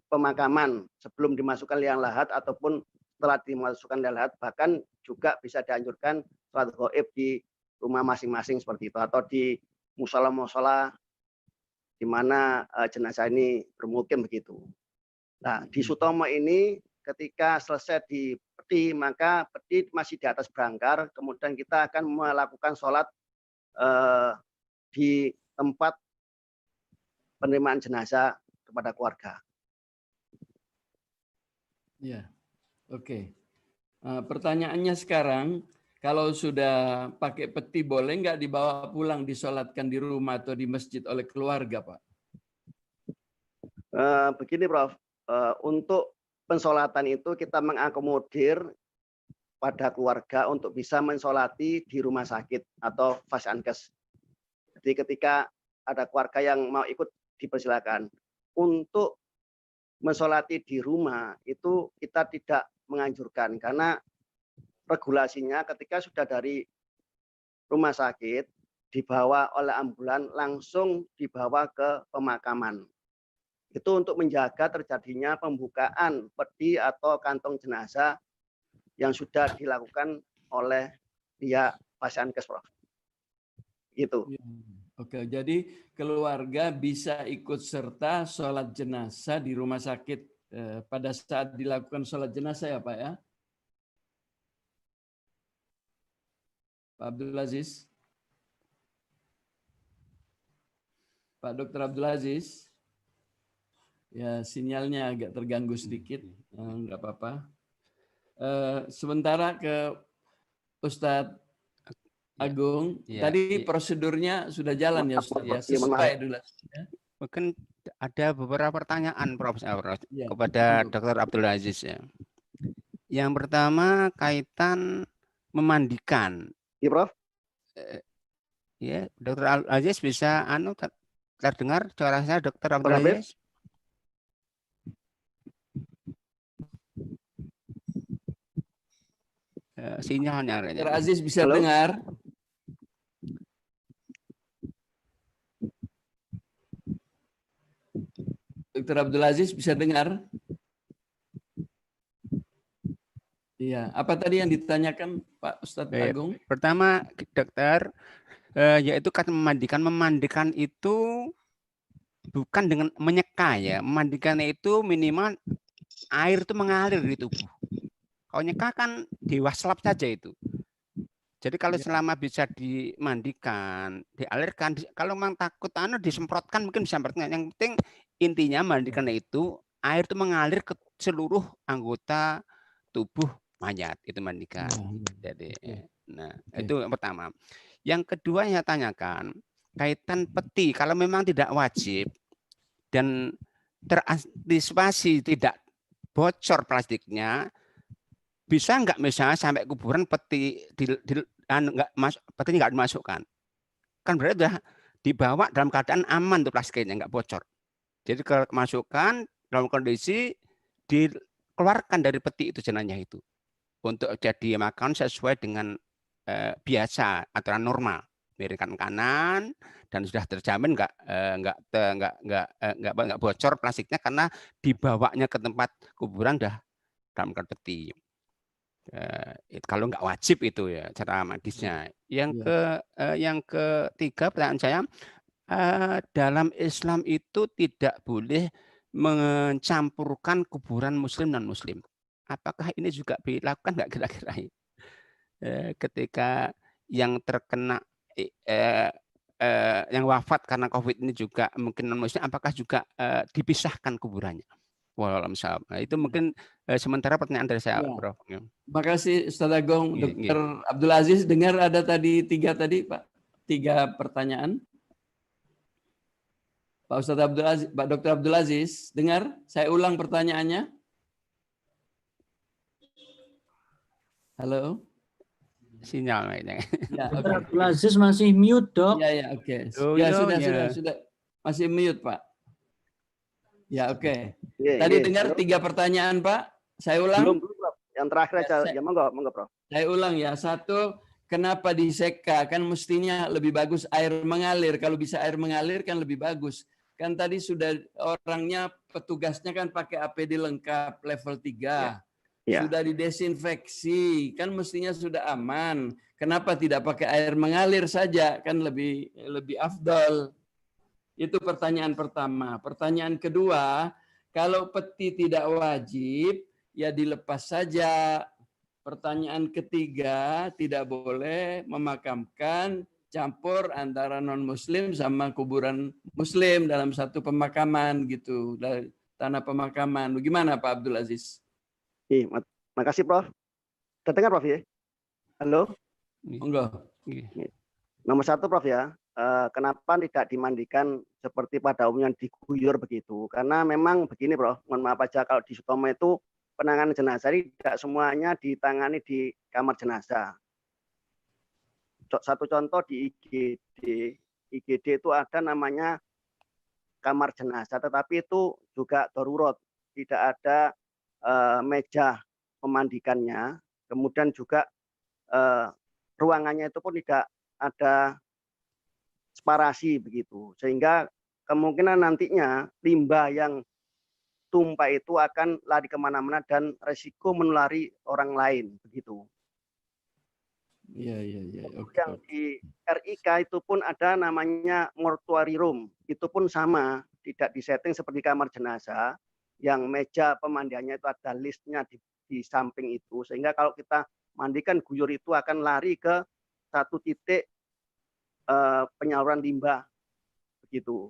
pemakaman sebelum dimasukkan liang lahat ataupun setelah dimasukkan liang lahat, bahkan juga bisa dianjurkan sholat gaib di rumah masing-masing seperti itu, atau di musola-musola di mana jenazah ini bermukim begitu. Nah, di Sutomo ini ketika selesai di peti, maka peti masih di atas berangkar, kemudian kita akan melakukan sholat di tempat penerimaan jenazah kepada keluarga. Ya, oke. Pertanyaannya sekarang, kalau sudah pakai peti boleh nggak dibawa pulang disolatkan di rumah atau di masjid oleh keluarga, Pak? Begini, Prof. Untuk pensolatan itu kita mengakomodir pada keluarga untuk bisa mensolati di rumah sakit atau Vasankes. Jadi ketika ada keluarga yang mau ikut dipersilakan. Untuk mensolati di rumah itu kita tidak menganjurkan, karena regulasinya ketika sudah dari rumah sakit dibawa oleh ambulan langsung dibawa ke pemakaman. Itu untuk menjaga terjadinya pembukaan peti atau kantong jenazah yang sudah dilakukan oleh pihak Vasankes, Prof. Gitu. Oke, jadi keluarga bisa ikut serta sholat jenazah di rumah sakit pada saat dilakukan sholat jenazah ya Pak ya? Pak Abdul Aziz? Pak Dr. Abdul Aziz? Ya sinyalnya agak terganggu sedikit, enggak apa-apa. Sementara ke Ustadz Agung, Ya, tadi ya. prosedurnya sudah jalan ya Ustadz ya, Iya, mohon maaf. sesuai durasinya. Mungkin ada beberapa pertanyaan Prof. Ya, kepada monggo. Dr. Abdul Aziz ya. Yang pertama kaitan memandikan. Iya, Prof. Ya, Dr. Abdul Aziz bisa terdengar suara saya, Dr. Abdul Habib? Aziz? Sinyalnya. Dr. Aziz bisa Halo? dengar? Dr. Abdul Aziz bisa dengar? Iya, apa tadi yang ditanyakan Pak Ustadz Agung? Pertama, dokter, yaitu kata memandikan. Memandikan itu bukan dengan menyeka ya. Memandikan itu minimal air itu mengalir di tubuh. Kalau nyeka kan diwaslap saja itu. Jadi kalau selama bisa dimandikan, dialirkan, kalau memang takut disemprotkan mungkin disemprotkan. Yang penting intinya mandikan itu air itu mengalir ke seluruh anggota tubuh mayat, itu mandikan. Jadi, nah itu yang pertama. Yang kedua yang saya tanyakan kaitan peti, kalau memang tidak wajib dan terantisipasi tidak bocor plastiknya, bisa nggak misalnya sampai kuburan peti peti nggak dimasukkan? Kan berarti sudah dibawa dalam keadaan aman tuh plastiknya, nggak bocor. Jadi kalau masukkan dalam kondisi dikeluarkan dari peti itu jenazah itu untuk jadi makan sesuai dengan biasa aturan normal, miringkan kanan dan sudah terjamin nggak bocor plastiknya karena dibawanya ke tempat kuburan dah dalam peti. Kalau nggak wajib itu ya cara medisnya. Yang ketiga pertanyaan saya, dalam Islam itu tidak boleh mencampurkan kuburan Muslim non Muslim. Apakah ini juga dilakukan nggak kira-kira? Ketika yang terkena yang wafat karena COVID ini juga mungkin non Muslim, apakah juga dipisahkan kuburannya? Waalaikumsalam. Nah, itu mungkin sementara pertanyaan dari saya, Prof. Terima kasih Ustadz Agung. Dr. Abdul Aziz, dengar ada tiga Pak? 3 pertanyaan. Pak Ustadz Abdul Aziz, Pak Dr. Abdul Aziz, dengar? Saya ulang pertanyaannya. Halo? Sinyal ini. Ya, Dr. Abdul Aziz masih mute, Dok. Ya, oke. Ya, sudah. Masih mute, Pak. Ya, oke. Tadi dengar 3 pertanyaan, Pak. Saya ulang. Belum, Prof. Yang terakhir aja. Ya, monggo, Prof. Saya ulang ya. 1, kenapa diseka? Kan mestinya lebih bagus air mengalir. Kalau bisa air mengalir kan lebih bagus. Kan tadi sudah orangnya, petugasnya kan pakai APD lengkap level 3. Ya. Sudah didesinfeksi, kan mestinya sudah aman. Kenapa tidak pakai air mengalir saja? Kan lebih afdal. Itu pertanyaan pertama. Pertanyaan kedua, kalau peti tidak wajib, ya dilepas saja. Pertanyaan ketiga, tidak boleh memakamkan campur antara non-muslim sama kuburan muslim dalam satu pemakaman gitu, dari tanah pemakaman. Bagaimana Pak Abdul Aziz? Makasih Prof. Terdengar Prof ya? Halo? Enggak. Nomor 1 Prof ya. Kenapa tidak dimandikan seperti pada umumnya diguyur begitu? Karena memang begini Prof, mohon maaf aja kalau di Sutomo itu penanganan jenazah ini tidak semuanya ditangani di kamar jenazah. Satu contoh di IGD itu ada namanya kamar jenazah, tetapi itu juga darurat, tidak ada meja memandikannya, kemudian juga ruangannya itu pun tidak ada separasi begitu, sehingga kemungkinan nantinya limbah yang tumpah itu akan lari kemana-mana dan resiko menulari orang lain begitu. Iya. Yang di RIK itu pun ada namanya mortuary room, itu pun sama, tidak disetting seperti kamar jenazah, yang meja pemandiannya itu ada listnya di samping itu, sehingga kalau kita mandikan guyur itu akan lari ke satu titik penyaluran limbah begitu.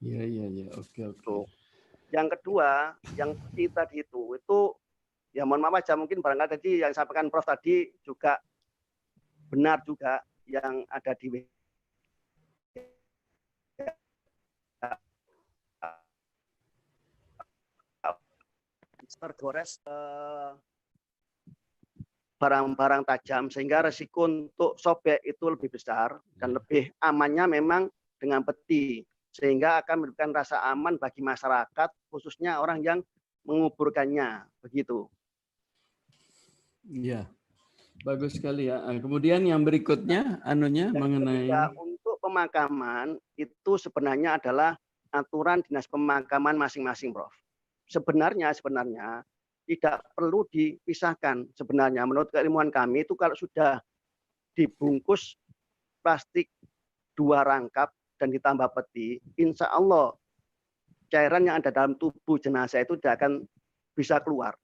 Iya. Oke. Yang kedua, yang peti tadi itu Ya mohon maaf aja, mungkin barangkali tadi yang sampaikan Prof tadi juga benar juga yang ada di tergores barang-barang tajam sehingga resiko untuk sobek itu lebih besar dan lebih amannya memang dengan peti sehingga akan memberikan rasa aman bagi masyarakat khususnya orang yang menguburkannya begitu. Iya, bagus sekali ya. Kemudian yang berikutnya mengenai untuk pemakaman itu sebenarnya adalah aturan dinas pemakaman masing-masing, Prof. Sebenarnya tidak perlu dipisahkan. Sebenarnya menurut keilmuan kami itu kalau sudah dibungkus plastik 2 rangkap dan ditambah peti, insya Allah cairan yang ada dalam tubuh jenazah itu tidak akan bisa keluar.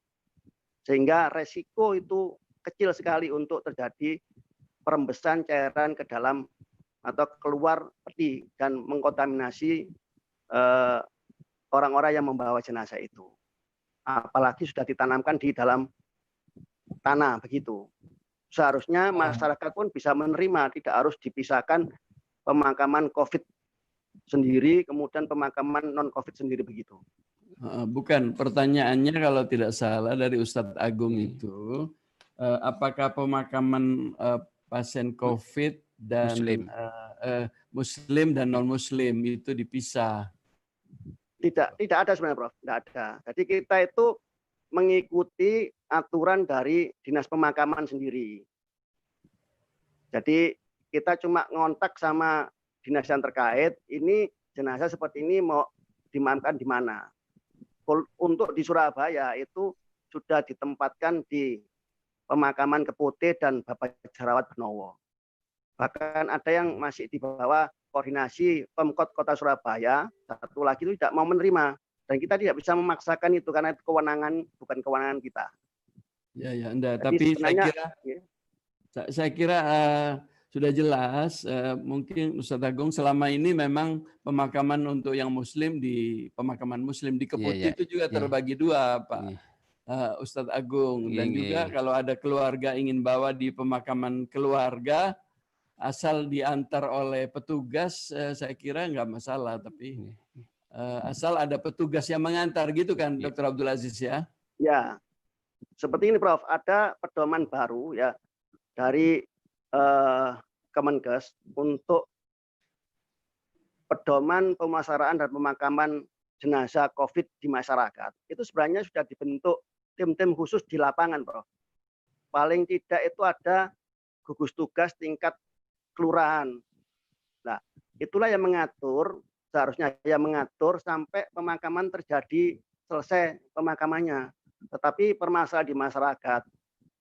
Sehingga resiko itu kecil sekali untuk terjadi perembesan cairan ke dalam atau keluar peti dan mengkontaminasi orang-orang yang membawa jenazah itu. Apalagi sudah ditanamkan di dalam tanah begitu. Seharusnya masyarakat pun bisa menerima, tidak harus dipisahkan pemakaman COVID sendiri, kemudian pemakaman non-COVID sendiri begitu. Bukan, pertanyaannya kalau tidak salah dari Ustadz Agung itu, apakah pemakaman pasien COVID dan Muslim dan non-Muslim itu dipisah? Tidak ada sebenarnya, Prof. Tidak ada. Jadi kita itu mengikuti aturan dari dinas pemakaman sendiri. Jadi kita cuma ngontak sama dinas yang terkait, ini jenazah seperti ini mau dimakamkan di mana. Untuk di Surabaya itu sudah ditempatkan di pemakaman Keputi dan Bapak Jerawat Benowo. Bahkan ada yang masih di bawah koordinasi Pemkot Kota Surabaya, satu lagi itu tidak mau menerima. Dan kita tidak bisa memaksakan itu karena itu kewenangan, bukan kewenangan kita. Ya, enggak. Tapi saya kira sudah jelas. Mungkin Ustadz Agung selama ini memang pemakaman untuk yang Muslim di pemakaman Muslim di Keputi itu juga terbagi 2, Pak Ustadz Agung. Dan juga kalau ada keluarga ingin bawa di pemakaman keluarga, asal diantar oleh petugas, saya kira nggak masalah. Tapi asal ada petugas yang mengantar gitu kan, Dr. Abdul Aziz ya? Ya, seperti ini Prof. Ada pedoman baru ya dari Kemenkes untuk pedoman pemusaraan dan pemakaman jenazah COVID di masyarakat. Itu sebenarnya sudah dibentuk tim-tim khusus di lapangan, Prof. Paling tidak itu ada gugus tugas tingkat kelurahan. Nah, itulah yang mengatur, seharusnya yang mengatur sampai pemakaman terjadi selesai pemakamannya. Tetapi permasalahan di masyarakat,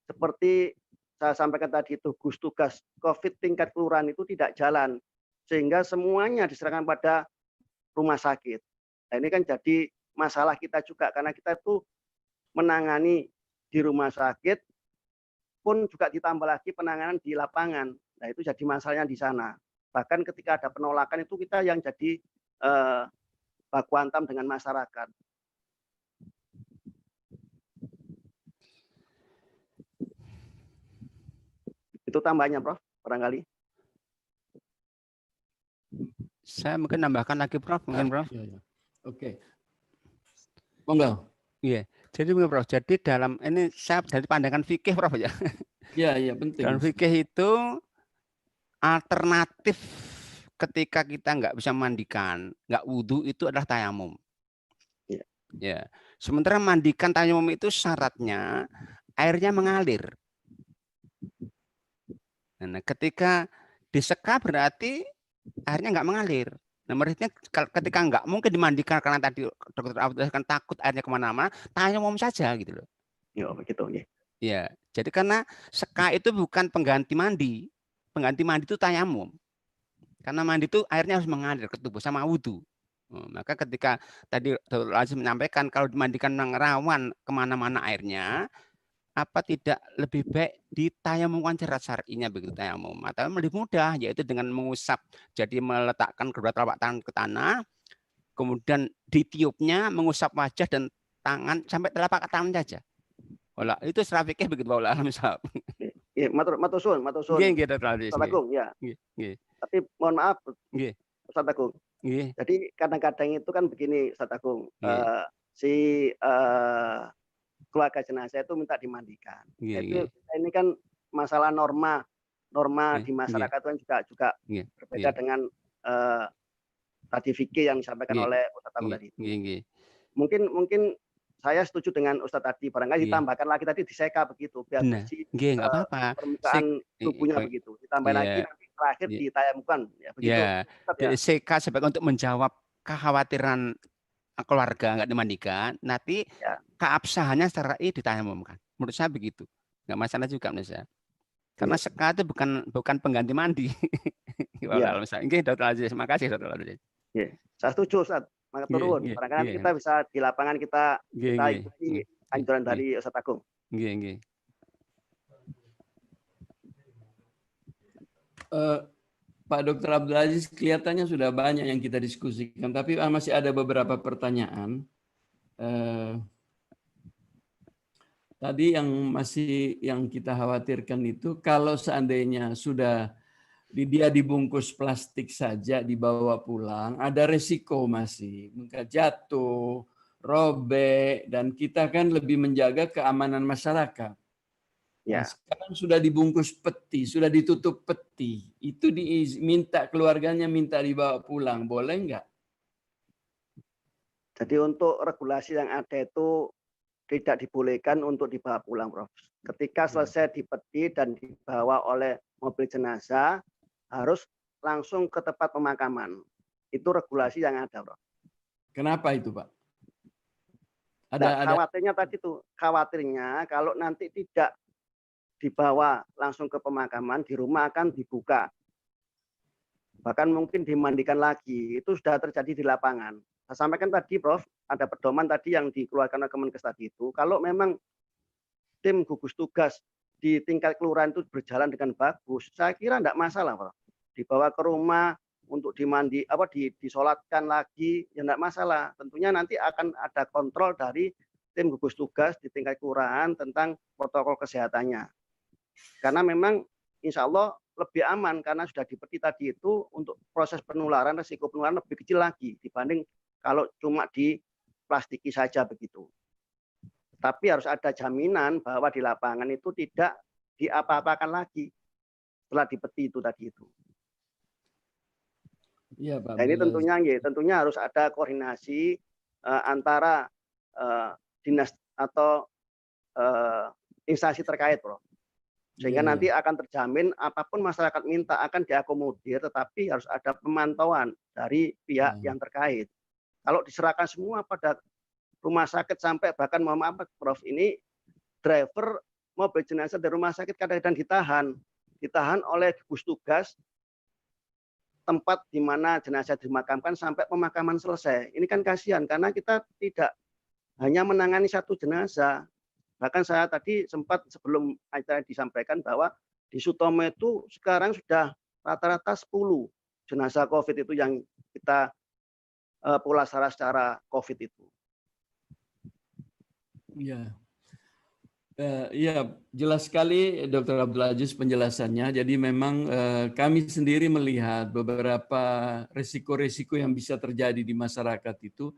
seperti saya sampaikan tadi itu, gugus tugas COVID tingkat kelurahan itu tidak jalan. Sehingga semuanya diserahkan pada rumah sakit. Nah, ini kan jadi masalah kita juga, karena kita itu menangani di rumah sakit, pun juga ditambah lagi penanganan di lapangan. Nah, itu jadi masalahnya di sana. Bahkan ketika ada penolakan itu kita yang jadi baku hantam dengan masyarakat. Itu tambahnya, Prof, barangkali. Saya mungkin nambahkan lagi, Prof. Mungkin, Prof. Ya. Oke. Monggo. Iya. Jadi, Prof, jadi dalam ini saya dari pandangan fikih, Prof, ya. Iya, penting. Dalam fikih itu alternatif ketika kita nggak bisa mandikan, nggak wudhu itu adalah tayamum. Ya. Sementara mandikan tayamum itu syaratnya airnya mengalir. Nah, ketika disekap berarti airnya nggak mengalir. Nah, maksudnya ketika nggak mungkin dimandikan karena tadi dokter Abdul kan takut airnya kemana-mana, tayamum saja gitu loh. Ya, begitu. Ya, jadi karena seka itu bukan pengganti mandi. Pengganti mandi itu tayamum. Karena mandi itu airnya harus mengalir ke tubuh sama wudhu. Maka ketika tadi Dr. Aziz menyampaikan kalau dimandikan memang rawan kemana-mana airnya, apa tidak lebih baik ditayamumkan syarat syar'inya begitu tayamum, atau lebih mudah yaitu dengan mengusap, jadi meletakkan kedua telapak tangan ke tanah, kemudian ditiupnya, mengusap wajah dan tangan sampai telapak tangan saja. Wala itu secara fikih begitu Pak alam sahab. Nggih, matur suwun. Nggih, nggih Dr. Aziz. Ustaz Agung, ya. Nggih. Tapi mohon maaf, Nggih. Ustaz Agung. Nggih. Jadi kadang-kadang itu kan begini, Ustaz Agung. Si keluarga jenazah itu minta dimandikan. Itu ini kan masalah norma di masyarakat kan juga berbeda dengan tadi fikih yang disampaikan oleh Ustaz Agung tadi. Mungkin saya setuju dengan Ustaz tadi, barangkali ditambahkan lagi tadi diseka begitu biar bersih permukaan tubuhnya begitu. Ditambah lagi nanti terakhir ditayamkan ya begitu. Seka sebagai untuk menjawab kekhawatiran keluarga nggak dimandikan, nanti keabsahannya secara ditayamumkan. Menurut saya begitu. Nggak masalah juga menurut saya. Karena seka itu bukan pengganti mandi. Oke, Dr. Aziz, terima kasih Dr. Aziz. Saya setuju, Ustaz. Maka turun. Barangkali kita bisa di lapangan kita ikuti anjuran dari Ustaz Agung. Pak Dr. Abdul Aziz, kelihatannya sudah banyak yang kita diskusikan, tapi masih ada beberapa pertanyaan. Tadi yang kita khawatirkan itu kalau seandainya sudah dia dibungkus plastik saja dibawa pulang, ada resiko masih jatuh, robek, dan kita kan lebih menjaga keamanan masyarakat. Ya. Nah, sekarang sudah dibungkus peti, sudah ditutup peti, itu keluarganya minta dibawa pulang, boleh nggak? Jadi untuk regulasi yang ada itu tidak dibolehkan untuk dibawa pulang, Prof. Ketika selesai dipeti dan dibawa oleh mobil jenazah, harus langsung ke tempat pemakaman. Itu regulasi yang ada, Prof. Kenapa itu, Pak? Khawatirnya tadi tuh, khawatirnya kalau nanti tidak dibawa langsung ke pemakaman, di rumah akan dibuka. Bahkan mungkin dimandikan lagi. Itu sudah terjadi di lapangan. Saya sampaikan tadi, Prof, ada pedoman tadi yang dikeluarkan oleh Kemenkes tadi itu. Kalau memang tim gugus tugas di tingkat kelurahan itu berjalan dengan bagus, saya kira tidak masalah, Prof. Dibawa ke rumah untuk disolatkan lagi, ya tidak masalah. Tentunya nanti akan ada kontrol dari tim gugus tugas di tingkat kelurahan tentang protokol kesehatannya. Karena memang insya Allah lebih aman karena sudah dipeti tadi itu untuk proses penularan, resiko penularan lebih kecil lagi dibanding kalau cuma diplastiki saja begitu. Tapi harus ada jaminan bahwa di lapangan itu tidak diapa-apakan lagi setelah dipeti itu tadi itu. Ya, Pak. Nah, ini tentunya harus ada koordinasi antara dinas atau instansi terkait, Prof. Sehingga nanti akan terjamin apapun masyarakat minta akan diakomodir, tetapi harus ada pemantauan dari pihak yang terkait. Kalau diserahkan semua pada rumah sakit sampai bahkan mohon maaf, Prof, ini driver mobil jenazah dari rumah sakit kadang-kadang ditahan oleh gugus tugas tempat di mana jenazah dimakamkan sampai pemakaman selesai. Ini kan kasihan karena kita tidak hanya menangani satu jenazah. Bahkan saya tadi sempat sebelum acara disampaikan bahwa di Sutomo itu sekarang sudah rata-rata 10 jenazah COVID itu yang kita pulasara secara COVID itu. Iya. Iya, jelas sekali Dr. Abdul Aziz penjelasannya. Jadi memang kami sendiri melihat beberapa risiko-risiko yang bisa terjadi di masyarakat itu.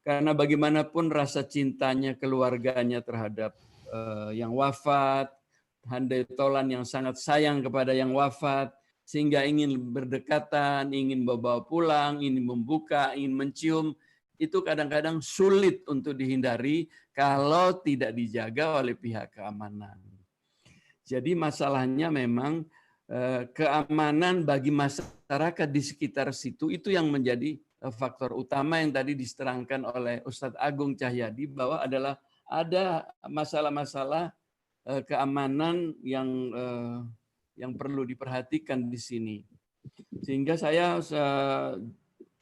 Karena bagaimanapun rasa cintanya keluarganya terhadap yang wafat, handai tolan yang sangat sayang kepada yang wafat, sehingga ingin berdekatan, ingin membawa pulang, ingin membuka, ingin mencium, itu kadang-kadang sulit untuk dihindari kalau tidak dijaga oleh pihak keamanan. Jadi masalahnya memang keamanan bagi masyarakat di sekitar situ itu yang menjadi faktor utama yang tadi diterangkan oleh Ustadz Agung Cahyadi bahwa ada masalah-masalah keamanan yang perlu diperhatikan di sini. Sehingga saya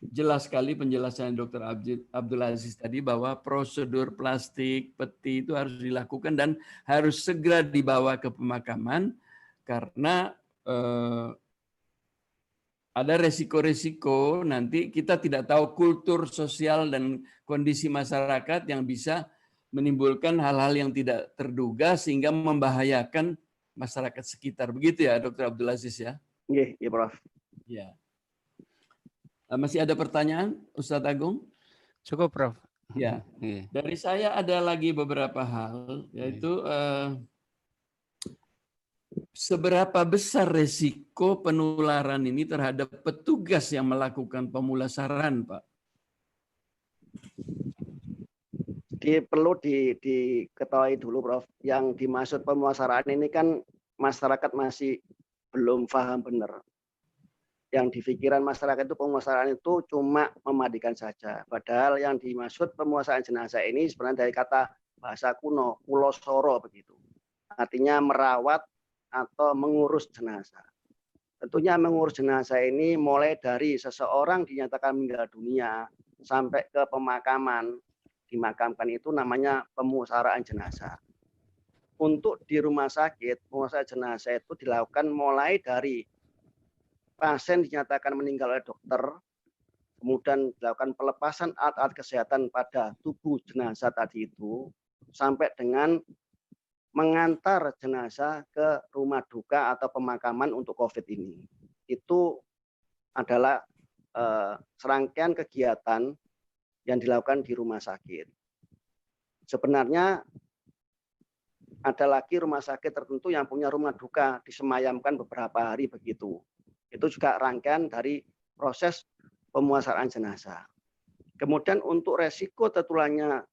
jelas sekali penjelasan Dr. Abdul Aziz tadi bahwa prosedur plastik, peti itu harus dilakukan dan harus segera dibawa ke pemakaman karena ada resiko-resiko nanti kita tidak tahu kultur sosial dan kondisi masyarakat yang bisa menimbulkan hal-hal yang tidak terduga sehingga membahayakan masyarakat sekitar. Begitu ya, Dr. Abdul Aziz ya? Iya, iya, Prof. Ya. Masih ada pertanyaan, Ustadz Agung? Cukup, Prof. Ya. Iya. Dari saya ada lagi beberapa hal, yaitu seberapa besar resiko penularan ini terhadap petugas yang melakukan pemulasaran, Pak? Jadi perlu diketahui dulu, Prof. Yang dimaksud pemulasaran ini kan masyarakat masih belum paham benar. Yang di pikiran masyarakat itu pemulasaran itu cuma memandikan saja. Padahal yang dimaksud pemulasaran jenazah ini sebenarnya dari kata bahasa kuno, kulosoro begitu. Artinya merawat atau mengurus jenazah. Tentunya mengurus jenazah ini mulai dari seseorang dinyatakan meninggal dunia sampai ke pemakaman. Dimakamkan itu namanya pemusaraan jenazah. Untuk di rumah sakit, pemusaraan jenazah itu dilakukan mulai dari pasien dinyatakan meninggal oleh dokter, kemudian dilakukan pelepasan alat-alat kesehatan pada tubuh jenazah tadi itu, sampai dengan mengantar jenazah ke rumah duka atau pemakaman untuk COVID ini. Itu adalah serangkaian kegiatan yang dilakukan di rumah sakit. Sebenarnya ada lagi rumah sakit tertentu yang punya rumah duka disemayamkan beberapa hari begitu. Itu juga rangkaian dari proses pemusaraan jenazah. Kemudian untuk resiko tertularnya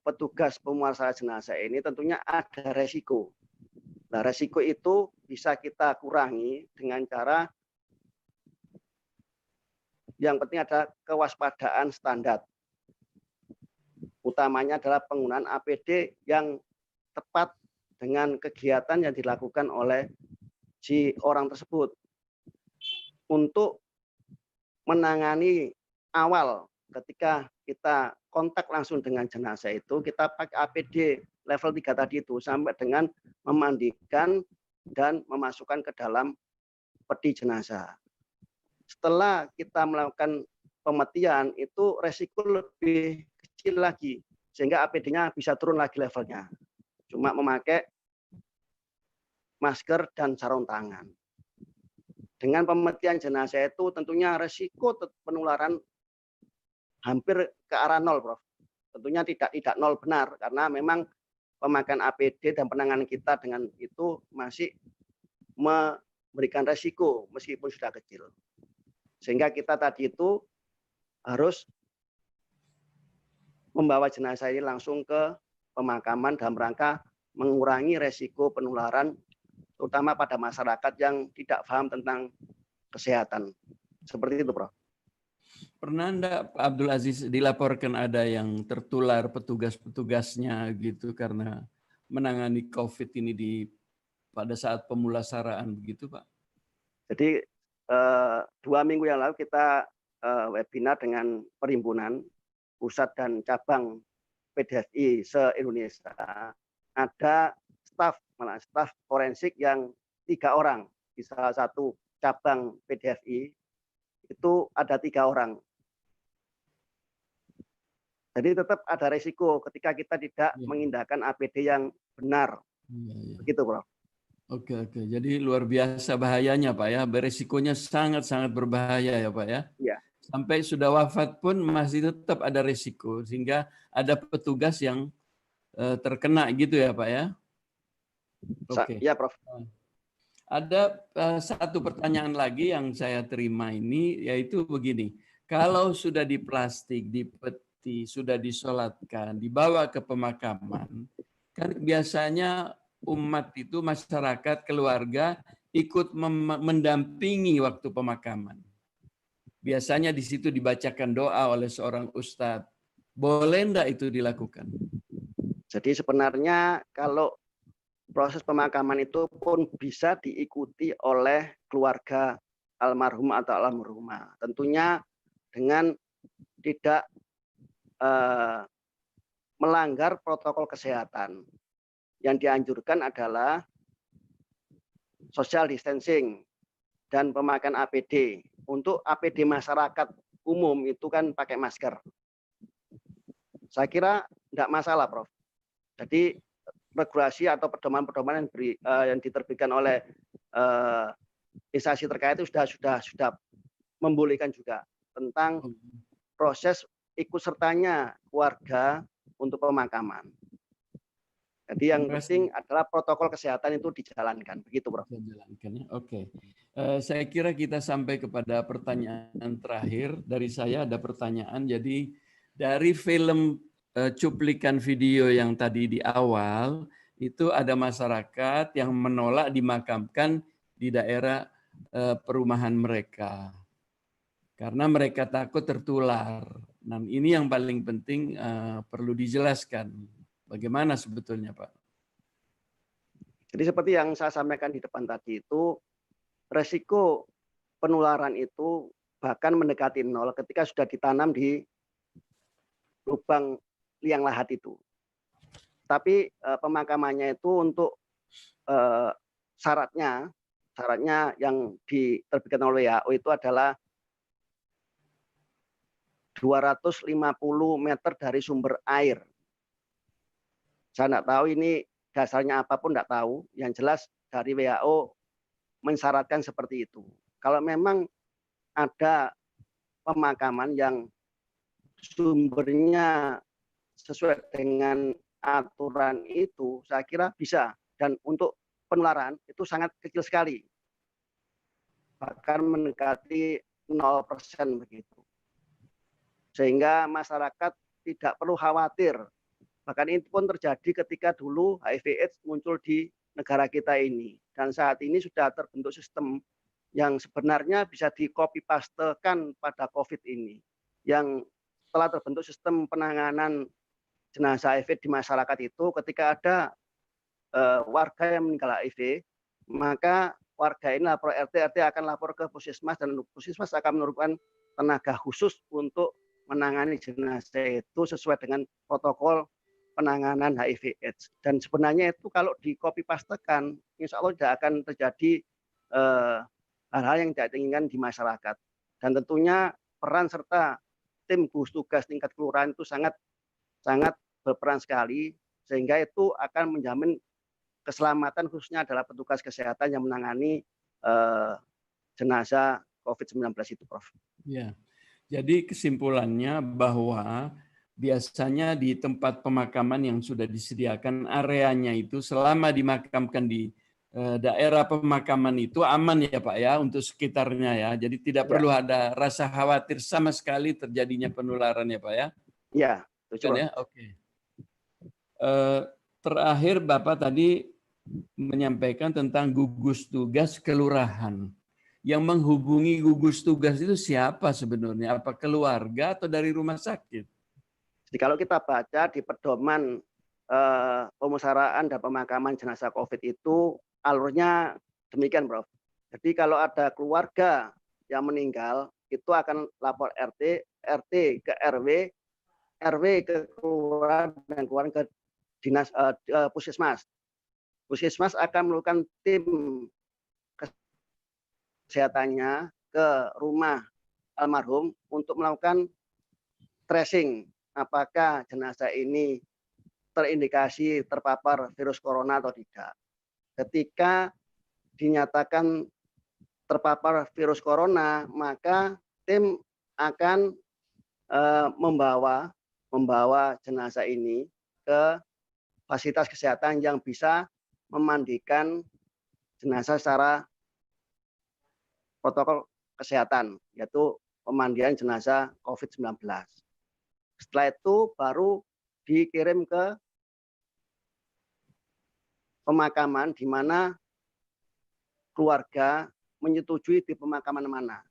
petugas pemusaraan jenazah ini tentunya ada resiko. Nah, resiko itu bisa kita kurangi dengan cara yang penting ada kewaspadaan standar. Utamanya adalah penggunaan APD yang tepat dengan kegiatan yang dilakukan oleh si orang tersebut. Untuk menangani awal ketika kita kontak langsung dengan jenazah itu, kita pakai APD level 3 tadi itu sampai dengan memandikan dan memasukkan ke dalam peti jenazah. Setelah kita melakukan pemetian itu resiko lebih kecil lagi sehingga APD-nya bisa turun lagi levelnya. Cuma memakai masker dan sarung tangan. Dengan pemetian jenazah itu tentunya resiko penularan hampir ke arah nol, Prof. Tentunya tidak nol benar karena memang pemakaian APD dan penanganan kita dengan itu masih memberikan resiko meskipun sudah kecil. Sehingga kita tadi itu harus membawa jenazah ini langsung ke pemakaman dalam rangka mengurangi resiko penularan, terutama pada masyarakat yang tidak paham tentang kesehatan. Seperti itu, Prof. Pernah enggak Pak Abdul Aziz dilaporkan ada yang tertular petugas-petugasnya gitu karena menangani COVID ini pada saat pemulasaraan begitu, Pak? Jadi 2 minggu yang lalu kita webinar dengan perhimpunan pusat dan cabang PDFI se-Indonesia. Ada staf forensik yang 3 orang di salah satu cabang PDFI itu ada 3 orang. Jadi tetap ada resiko ketika kita tidak mengindahkan APD yang benar. Begitu, Prof. Oke. Jadi luar biasa bahayanya, Pak ya. Beresikonya sangat-sangat berbahaya ya, Pak ya. Iya. Sampai sudah wafat pun masih tetap ada resiko sehingga ada petugas yang terkena gitu ya, Pak ya. Oke. Iya, Prof. Ada satu pertanyaan lagi yang saya terima ini yaitu begini. Kalau sudah di plastik, di peti, sudah disolatkan, dibawa ke pemakaman, kan biasanya umat itu, masyarakat, keluarga ikut mendampingi waktu pemakaman. Biasanya di situ dibacakan doa oleh seorang ustadz. Boleh enggak itu dilakukan? Jadi sebenarnya kalau proses pemakaman itu pun bisa diikuti oleh keluarga almarhum atau almarhumah. Tentunya dengan tidak melanggar protokol kesehatan. Yang dianjurkan adalah social distancing dan pemakaian APD. Untuk APD masyarakat umum itu kan pakai masker. Saya kira tidak masalah, Prof. Jadi regulasi atau pedoman-pedoman yang diterbitkan oleh instansi terkait itu sudah membolehkan juga tentang proses ikut sertanya warga untuk pemakaman. Jadi yang penting adalah protokol kesehatan itu dijalankan, begitu, Prof. Dijalankan ya. Oke. Saya kira kita sampai kepada pertanyaan terakhir dari saya. Ada pertanyaan. Jadi dari film cuplikan video yang tadi di awal itu ada masyarakat yang menolak dimakamkan di daerah perumahan mereka karena mereka takut tertular. Nah, ini yang paling penting perlu dijelaskan. Bagaimana sebetulnya, Pak? Jadi seperti yang saya sampaikan di depan tadi itu, resiko penularan itu bahkan mendekati nol ketika sudah ditanam di lubang liang lahat itu. Tapi pemakamannya itu untuk syaratnya yang diterbitkan oleh WHO itu adalah 250 meter dari sumber air. Saya tidak tahu ini dasarnya apapun, tidak tahu. Yang jelas dari WHO mensyaratkan seperti itu. Kalau memang ada pemakaman yang sumbernya sesuai dengan aturan itu, saya kira bisa. Dan untuk penularan itu sangat kecil sekali. Bahkan mendekati 0% begitu. Sehingga masyarakat tidak perlu khawatir. Bahkan ini pun terjadi ketika dulu HIV/AIDS muncul di negara kita ini. Dan saat ini sudah terbentuk sistem yang sebenarnya bisa di-copy pastekan pada COVID ini. Yang telah terbentuk sistem penanganan jenazah HIV di masyarakat itu ketika ada warga yang meninggal HIV, maka warga ini lapor RT akan lapor ke Puskesmas dan Puskesmas akan menurunkan tenaga khusus untuk menangani jenazah itu sesuai dengan protokol penanganan HIV/AIDS. Dan sebenarnya itu kalau di copy pastekan, insya Allah tidak akan terjadi hal-hal yang tidak diinginkan di masyarakat. Dan tentunya peran serta tim gugus tugas tingkat kelurahan itu sangat berperan sekali, sehingga itu akan menjamin keselamatan khususnya adalah petugas kesehatan yang menangani jenazah COVID-19 itu, Prof. Ya, jadi kesimpulannya bahwa biasanya di tempat pemakaman yang sudah disediakan areanya itu selama dimakamkan di daerah pemakaman itu aman ya Pak ya untuk sekitarnya ya. Jadi tidak perlu ada rasa khawatir sama sekali terjadinya penularan ya Pak ya. Iya, betul. Ya, oke. Terakhir Bapak tadi menyampaikan tentang gugus tugas kelurahan. Yang menghubungi gugus tugas itu siapa sebenarnya? Apa keluarga atau dari rumah sakit? Jadi kalau kita baca di pedoman pemusaraan dan pemakaman jenazah COVID itu alurnya demikian, Prof. Jadi kalau ada keluarga yang meninggal itu akan lapor RT, RT ke RW, RW ke kelurahan dan kelurahan ke dinas Puskesmas. Puskesmas akan melakukan tim kesehatannya ke rumah almarhum untuk melakukan tracing apakah jenazah ini terindikasi terpapar virus corona atau tidak. Ketika dinyatakan terpapar virus corona, maka tim akan membawa jenazah ini ke fasilitas kesehatan yang bisa memandikan jenazah secara protokol kesehatan, yaitu pemandian jenazah COVID-19. Setelah itu baru dikirim ke pemakaman di mana keluarga menyetujui di pemakaman mana.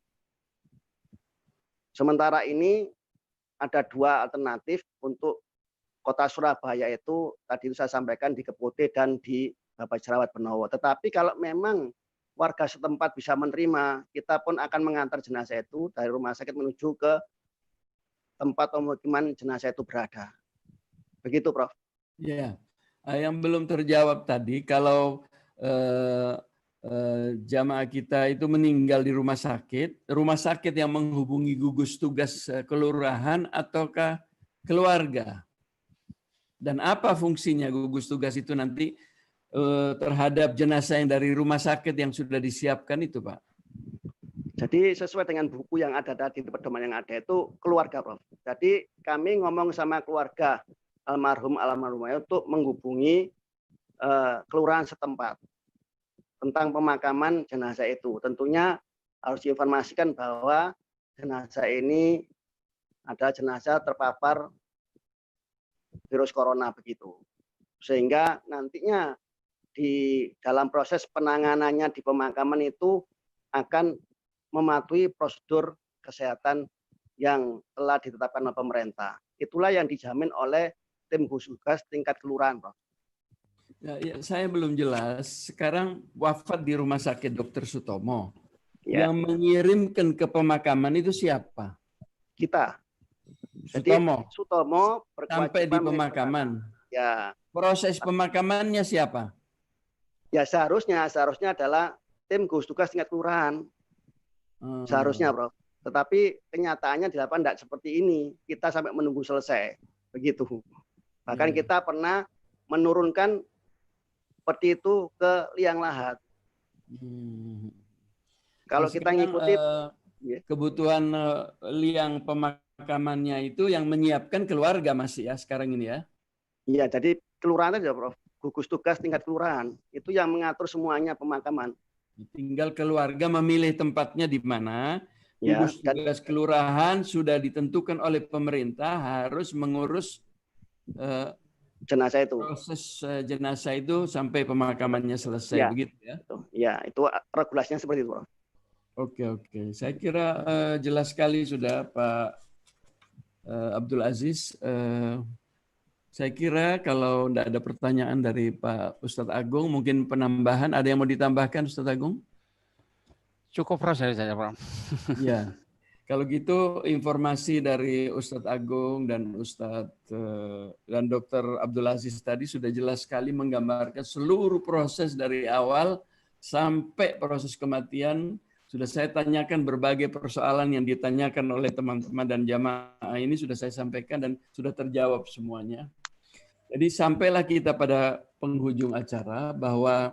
Sementara ini ada dua alternatif untuk Kota Surabaya itu tadi saya sampaikan di Keputi dan di Bapak Jerawat Benowo. Tetapi kalau memang warga setempat bisa menerima, kita pun akan mengantar jenazah itu dari rumah sakit menuju ke tempat pemukiman jenazah itu berada. Begitu, Prof. Ya, yang belum terjawab tadi, kalau jamaah kita itu meninggal di rumah sakit yang menghubungi gugus tugas kelurahan ataukah keluarga? Dan apa fungsinya gugus tugas itu nanti terhadap jenazah yang dari rumah sakit yang sudah disiapkan itu, Pak? Jadi sesuai dengan buku yang ada tadi, pedoman yang ada itu keluarga, Prof. Jadi kami ngomong sama keluarga almarhumah untuk menghubungi kelurahan setempat tentang pemakaman jenazah itu. Tentunya harus diinformasikan bahwa jenazah ini ada jenazah terpapar virus corona begitu. Sehingga nantinya di dalam proses penanganannya di pemakaman itu akan mematuhi prosedur kesehatan yang telah ditetapkan oleh pemerintah. Itulah yang dijamin oleh tim gugus tugas tingkat kelurahan, Prof. Ya, saya belum jelas. Sekarang wafat di Rumah Sakit Dr. Sutomo. Ya. Yang mengirimkan ke pemakaman itu siapa? Kita. Jadi Sutomo berkewajiban sampai di pemakaman. Ya. Proses pemakamannya siapa? Ya seharusnya adalah tim gugus tugas tingkat kelurahan. Seharusnya, Prof. Tetapi kenyataannya di lapangan tidak seperti ini. Kita sampai menunggu selesai. Begitu. Bahkan kita pernah menurunkan peti itu ke liang lahat. Kalau kita ngikuti kebutuhan liang pemakamannya itu yang menyiapkan keluarga masih ya sekarang ini ya? Iya, jadi kelurahan aja, Prof. Gugus tugas tingkat kelurahan itu yang mengatur semuanya pemakaman. Tinggal keluarga memilih tempatnya di mana. Ya, gugus tugas kelurahan sudah ditentukan oleh pemerintah harus mengurus jenazah itu. Proses jenazah itu sampai pemakamannya selesai, ya, begitu ya? Ya, itu regulasinya seperti itu, Prof. Oke. Saya kira jelas sekali sudah Pak Abdul Aziz. Saya kira kalau tidak ada pertanyaan dari Pak Ustadz Agung, mungkin penambahan. Ada yang mau ditambahkan, Ustadz Agung? Cukup, Prof, saya, Prof. Ya, kalau gitu informasi dari Ustadz Agung dan Ustadz dan Dr. Abdul Aziz tadi sudah jelas sekali menggambarkan seluruh proses dari awal sampai proses kematian. Sudah saya tanyakan berbagai persoalan yang ditanyakan oleh teman-teman dan jamaah ini sudah saya sampaikan dan sudah terjawab semuanya. Jadi sampailah kita pada penghujung acara bahwa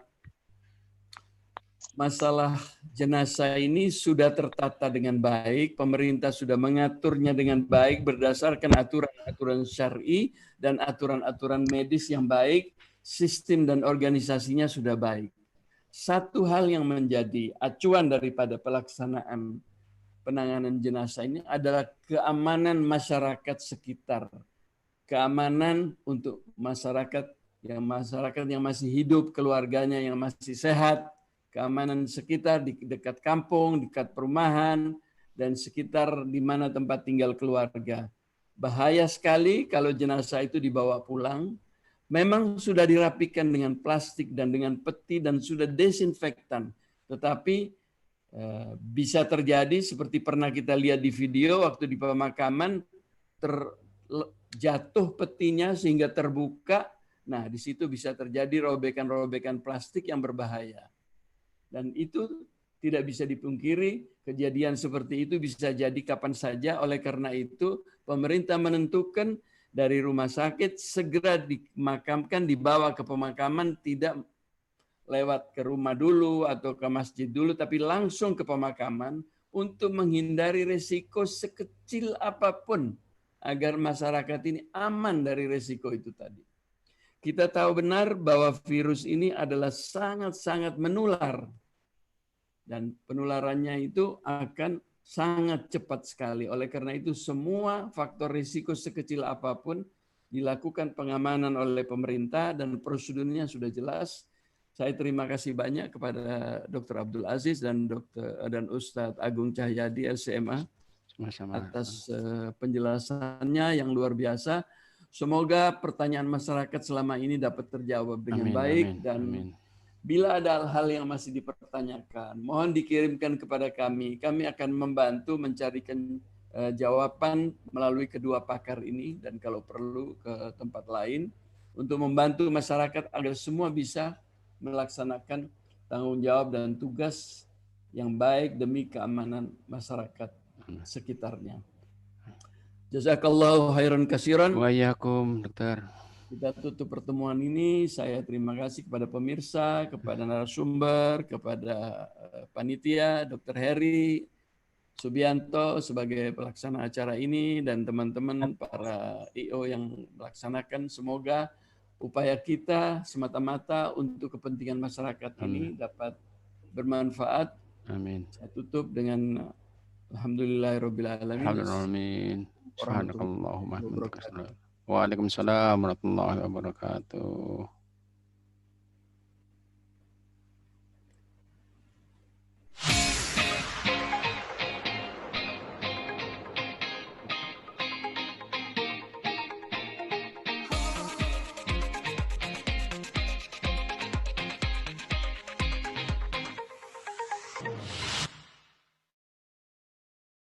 masalah jenazah ini sudah tertata dengan baik, pemerintah sudah mengaturnya dengan baik berdasarkan aturan-aturan syar'i dan aturan-aturan medis yang baik, sistem dan organisasinya sudah baik. Satu hal yang menjadi acuan daripada pelaksanaan penanganan jenazah ini adalah keamanan masyarakat sekitar. Keamanan untuk masyarakat yang masih hidup, keluarganya yang masih sehat, keamanan sekitar di dekat kampung, dekat perumahan, dan sekitar di mana tempat tinggal keluarga. Bahaya sekali kalau jenazah itu dibawa pulang. Memang sudah dirapikan dengan plastik dan dengan peti dan sudah desinfektan. Tetapi bisa terjadi seperti pernah kita lihat di video waktu di pemakaman terjatuh petinya sehingga terbuka. Nah, di situ bisa terjadi robekan-robekan plastik yang berbahaya. Dan itu tidak bisa dipungkiri, kejadian seperti itu bisa jadi kapan saja. Oleh karena itu, pemerintah menentukan dari rumah sakit segera dimakamkan, dibawa ke pemakaman, tidak lewat ke rumah dulu atau ke masjid dulu, tapi langsung ke pemakaman untuk menghindari risiko sekecil apapun agar masyarakat ini aman dari risiko itu tadi. Kita tahu benar bahwa virus ini adalah sangat-sangat menular. Dan penularannya itu akan sangat cepat sekali. Oleh karena itu semua faktor risiko sekecil apapun dilakukan pengamanan oleh pemerintah dan prosedurnya sudah jelas. Saya terima kasih banyak kepada Dr. Abdul Aziz dan Ustadz Agung Cahyadi LCMA atas penjelasannya yang luar biasa. Semoga pertanyaan masyarakat selama ini dapat terjawab dengan baik dan bila ada hal-hal yang masih dipertanyakan, mohon dikirimkan kepada kami. Kami akan membantu mencarikan jawaban melalui kedua pakar ini dan kalau perlu ke tempat lain untuk membantu masyarakat agar semua bisa melaksanakan tanggung jawab dan tugas yang baik demi keamanan masyarakat sekitarnya. Jazakallahu khairan katsiran. Wa iyyakum, Dokter. kita tutup pertemuan ini. Saya terima kasih kepada pemirsa, kepada narasumber, kepada panitia, Dr. Heri Subianto sebagai pelaksana acara ini, dan teman-teman para IO yang melaksanakan. Semoga upaya kita semata-mata untuk kepentingan masyarakat ini dapat bermanfaat. Amin. Saya tutup dengan alhamdulillahirabbil alamin. Amin. Subhanakallahumma wa bihamdika. Waalaikumsalam warahmatullahi wabarakatuh.